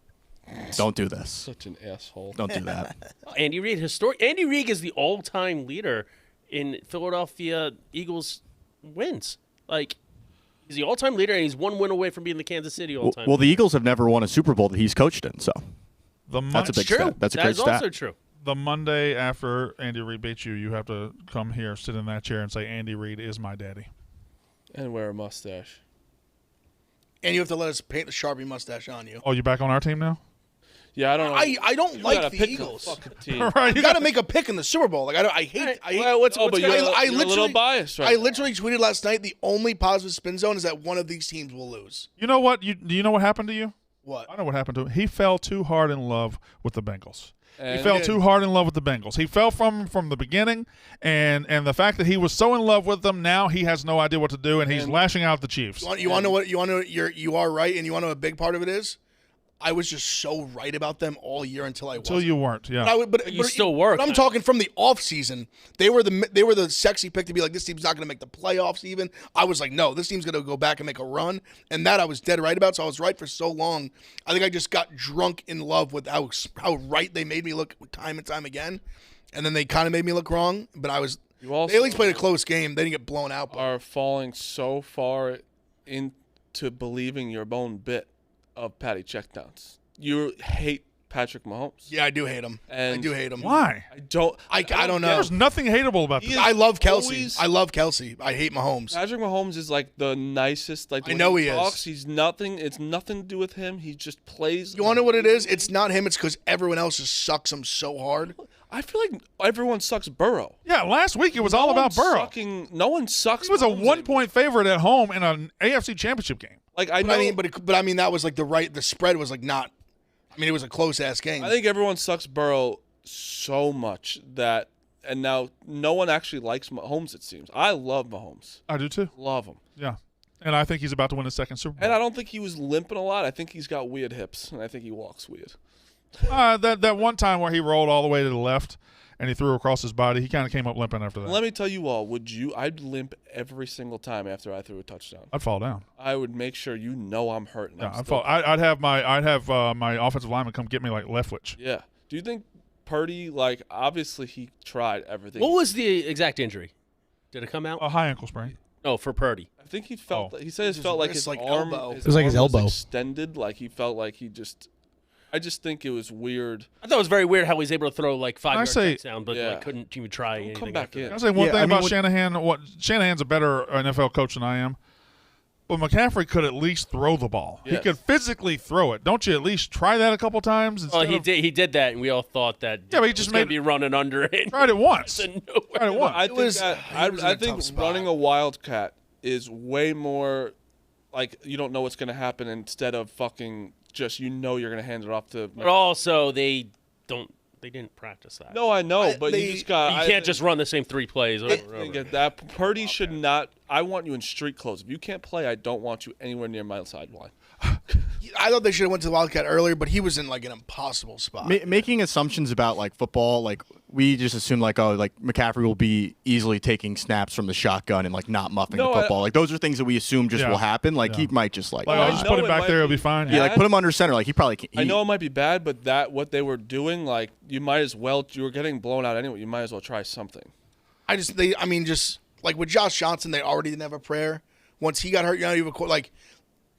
Don't do this. Such an asshole. Don't do that. Andy Reid, Andy Reid is the all-time leader in Philadelphia Eagles wins. Like, he's the all-time leader, and he's 1 win away from being the Kansas City all-time. Well, the Eagles have never won a Super Bowl that he's coached in, so that's a big true. stat. That's a That great is stat. also true. The Monday after Andy Reid beats you, you have to come here, sit in that chair, and say Andy Reid is my daddy. And wear a mustache. And you have to let us paint the Sharpie mustache on you. Oh, you back on our team now? Yeah, I don't know. I don't You like gotta the pick a Eagles. fucking team. Right. You got to make a pick in the Super Bowl. Like I hate. Well, what's Oh, but gonna- you're, I you're a little literally- biased, right? I literally tweeted last night. The only positive spin zone is that one of these teams will lose. You know what? Do you know what happened to you? What? I know what happened to him. He fell too hard in love with the Bengals. He And- fell too hard in love with the Bengals. He fell from the beginning, and the fact that he was so in love with them, now he has no idea what to do, and he's lashing out at the Chiefs. You want to know what? You want to know? You are right, and you want to know a big part of it is. I was just so right about them all year until I Until wasn't. you weren't, yeah. But you still were, But I'm kinda. talking from the off season. They were the sexy pick to be like, this team's not going to make the playoffs. Even I was like, no, this team's going to go back and make a run, and that I was dead right about. So I was right for so long. I think I just got drunk in love with how right they made me look time and time again, and then they kind of made me look wrong. But I was. You also They at least played a close game. They didn't get blown out. But are falling so far into believing your own bit of Patty checkdowns. You hate Patrick Mahomes. Yeah, I do hate him. I And do hate him. Why? I don't don't know. There's nothing hateable about He this. is I love Kelsey. always- I love Kelsey. I hate Mahomes. Patrick Mahomes is like the nicest. Like I when know he is. talks, he's nothing. It's nothing to do with him. He just plays. You want to know what it is? It's not him. It's because everyone else just sucks him so hard. I feel like everyone sucks Burrow. Yeah, last week it was all about Burrow. No one sucks. He was a Mahomes 1-point favorite at home in an AFC Championship game. Like I know. But I mean that was like the spread was like not. I mean it was a close ass game. I think everyone sucks Burrow so much that, and now no one actually likes Mahomes. It seems. I love Mahomes. I do too. Love him. Yeah. And I think he's about to win his second Super Bowl. And I don't think he was limping a lot. I think he's got weird hips, and I think he walks weird. That one time where he rolled all the way to the left and he threw across his body, he kind of came up limping after that. Let me tell you all, I'd limp every single time after I threw a touchdown. I'd fall down. I would make sure I'm hurt. And Yeah, I'm I'd still- fall. I'd have my offensive lineman come get me like Leftwich. Yeah. Do you think Purdy, like, obviously he tried everything. What was the exact injury? Did it come out? A high ankle sprain. No, for Purdy. I think he felt. Oh. He said it His felt like wrist, his like, arm. elbow. It was like his arm elbow. extended. Like he felt like he just. I just think it was weird. I thought it was very weird how he was able to throw like 5-yard say- touchdown, but Yeah. like, couldn't even try Don't anything come back after in. that. Can I say one Yeah, thing I mean, about what- Shanahan? Shanahan's a better NFL coach than I am. But McCaffrey could at least throw the ball. He Yes. could physically throw it. Don't you at least try that a couple times? Well, instead he of- did that, and we all thought that. Yeah, but he it just was gonna made- be running under it. Tried it once. Out of nowhere. Tried it once. I think was- that he was in I a think tough spot. running a wildcat is way more like you don't know what's going to happen instead of fucking just you're going to hand it off to. But also, they didn't practice that. No, I know, but they- you just got. You can't just run the same 3 plays over and I over. get that. Purdy should not. I want you in street clothes. If you can't play, I don't want you anywhere near my sideline. I thought they should have went to the Wildcat earlier, but he was in like an impossible spot. Making assumptions about like football, like we just assume like McCaffrey will be easily taking snaps from the shotgun and like not muffing No, the football. Like those are things that we assume just Yeah. will happen. Like Yeah. he might just like Like, I I'll just know put him it back might there. It'll be be fine. yeah, like put him under center. Like he probably can't. I know it might be bad, but what they were doing, like you might as well. You were getting blown out anyway. You might as well try something. just like with Josh Johnson, they already didn't have a prayer. Once he got hurt, you have a like.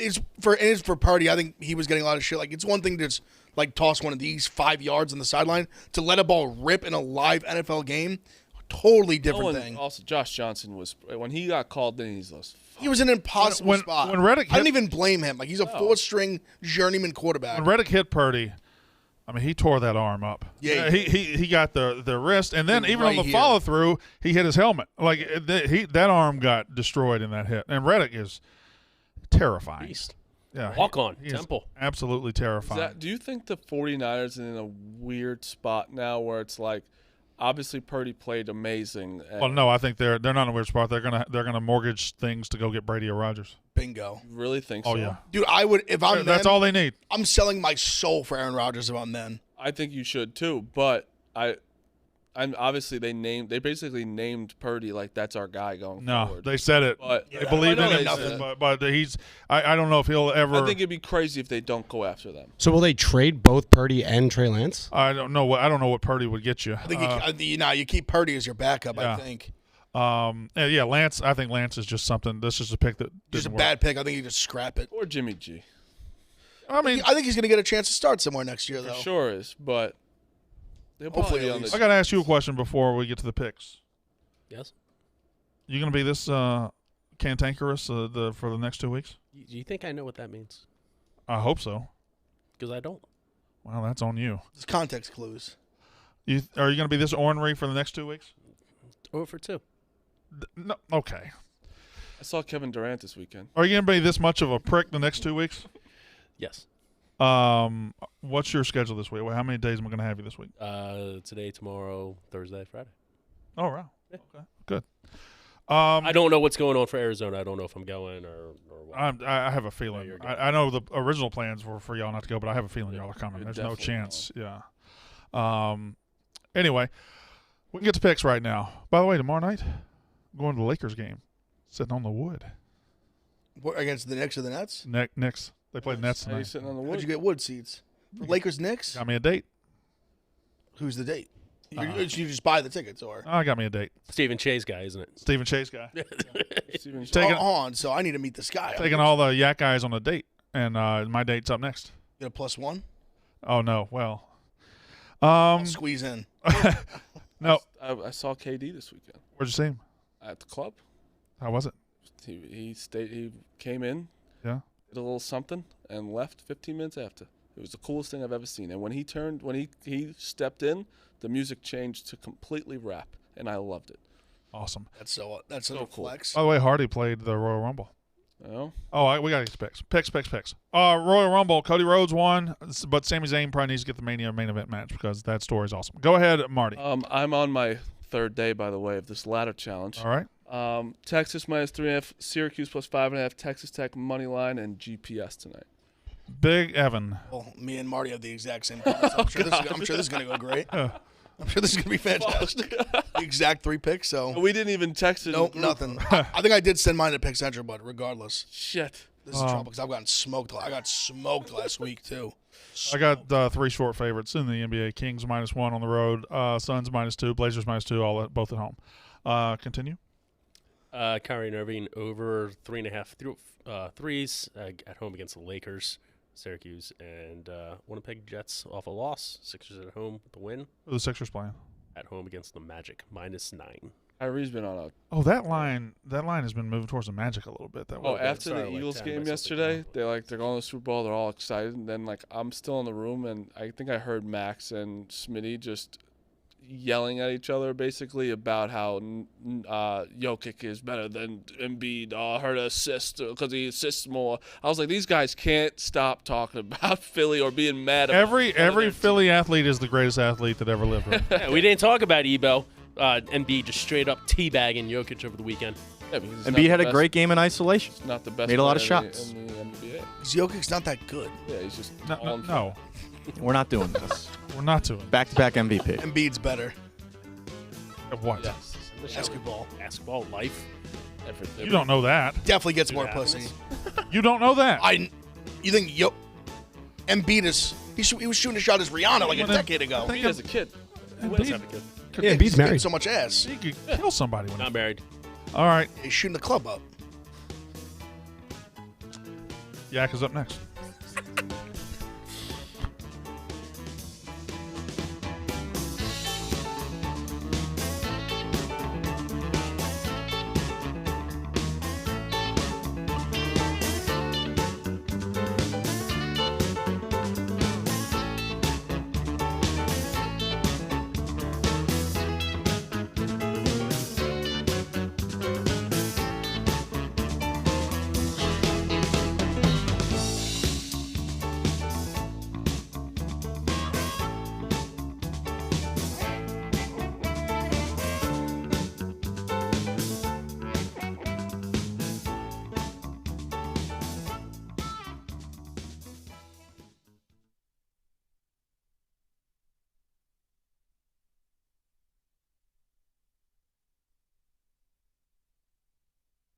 It's for Purdy. I think he was getting a lot of shit. Like it's one thing to just like toss one of these 5 yards on the sideline to let a ball rip in a live NFL game. Totally different thing. Also, Josh Johnson was when he got called in. He's lost. He was in an impossible When- spot. when Reddick I don't hit- even blame him. Like he's a 4th-string journeyman quarterback. When Reddick hit Purdy, I mean, he tore that arm up. Yeah, he got the wrist, and then even on Right the here. follow through, he hit his helmet. Like that arm got destroyed in that hit. And Reddick is terrifying. Beast. Yeah, Walk on, he is Temple. absolutely terrifying. Do you think the 49ers are in a weird spot now where it's like, obviously Purdy played amazing. And Well, no, I think they're not in a weird spot. They're gonna mortgage things to go get Brady or Rodgers. Bingo. you really think Oh so? yeah, Dude, I would if I'm that's them, all they need. I'm selling my soul for Aaron Rodgers if I'm them. I think you should too, but I'm obviously they basically named Purdy like that's our guy going No, forward. they said it. But They believe I in know him, they said it. but he's. I don't know if he'll ever. I think it'd be crazy if they don't go after them. So will they trade both Purdy and Trey Lance? I don't know what Purdy would get you. I think you keep Purdy as your backup. yeah. I think Yeah, Lance. I think Lance is just something. This is a pick that just a didn't work. bad pick. I think you just scrap it. Or Jimmy G. I mean, I think he's going to get a chance to start somewhere next year, though. Sure is, but they'll Hopefully probably at on least. the I got to ask you a question before we get to the picks. Yes. You going to be this cantankerous for the next 2 weeks? Do you think I know what that means? I hope so. Because I don't. Well, that's on you. It's context clues. Are you going to be this ornery for the next 2 weeks? 0 for 2. No. Okay. I saw Kevin Durant this weekend. Are you going to be this much of a prick the next 2 weeks? Yes. What's your schedule this week? How many days am I going to have you this week? Today, tomorrow, Thursday, Friday. Oh, wow. Yeah. Okay. Good. I don't know what's going on for Arizona. I don't know if I'm going or what. I have a feeling. you're good. I know the original plans were for y'all not to go, but I have a feeling y'all are coming. You're There's no definitely chance. Yeah. Anyway, we can get to picks right now. By the way, tomorrow night, I'm going to the Lakers game, sitting on the wood. What, against the Knicks or the Nets? Knicks. They played Nets How you tonight. sitting on the How'd wood? you get wood seats? Lakers, Knicks? Got me a date. Who's the date? You just buy the tickets, or? I got me a date. Stephen Chase guy, isn't it? Stephen Chase guy. Steven Taking- on, so I need to meet this guy. Taking all the yak guys on a date, and my date's up next. Get a +1? Oh, no. Well, Squeeze in. No. I saw KD this weekend Where'd you see him? at the club. How was it? He stayed. He came in, Yeah. did a little something, and left 15 minutes after. It was the coolest thing I've ever seen. And when he stepped in, the music changed to completely rap, and I loved it. Awesome. That's so So a cool. flex. By the way, Hardy played the Royal Rumble. You know? Oh, we got to get picks. Picks. Royal Rumble, Cody Rhodes won, but Sami Zayn probably needs to get the Mania main event match because that story is awesome. Go ahead, Marty. I'm on my third day, by the way, of this ladder challenge. All right. Texas -3.5, Syracuse +5.5, Texas Tech money line, and GPS tonight. Big Evan. Well, me and Marty have the exact same comments. I'm sure this is going to go great. I'm sure this is going to be fantastic. The exact 3 picks, so. We didn't even text it. Nope, nothing. I think I did send mine to Pick Central, but regardless, Shit. this is trouble because I've gotten smoked. I got smoked last week, too. I got 3 short favorites in the NBA. Kings -1 on the road, Suns -2, Blazers -2, both at home. Continue. Kyrie Irving over 3.5 threes at home against the Lakers, Syracuse, and Winnipeg Jets off a loss. Sixers at home with the win. Who are the Sixers playing? At home against the Magic, -9. Kyrie's been on a. Oh, that line has been moving towards the Magic a little bit. After Sorry, the like Eagles 10 game by something. yesterday, they're going to the Super Bowl. They're all excited, and then I'm still in the room, and I think I heard Max and Smitty just yelling at each other basically about how Jokic is better than Embiid. Her assist because he assists more. I was like, these guys can't stop talking about Philly or being mad. About Every Philly athlete is the greatest athlete that ever lived. Right? Yeah, we didn't talk about Ebo. Embiid just straight up teabagging Jokic over the weekend. Yeah, because he's And not B the had a best- great game in isolation. he's not the best. Made a lot of player shots. in the NBA. Because Jokic's not that good. Yeah, he's just No, We're not doing this. we're not doing it. Back-to-back MVP. Embiid's better. Of what? Yes, Basketball life. everything. You don't know that. Definitely gets Dude, more happens. pussy. You don't know that. You think Embiid is? He was shooting a shot as Rihanna like a Well, then- decade ago. think He was a kid. Who else have a kid? Yeah, He's Embiid's getting married. so much ass. He could kill somebody. Not married. All right. He's shooting the club up. Yak is up next.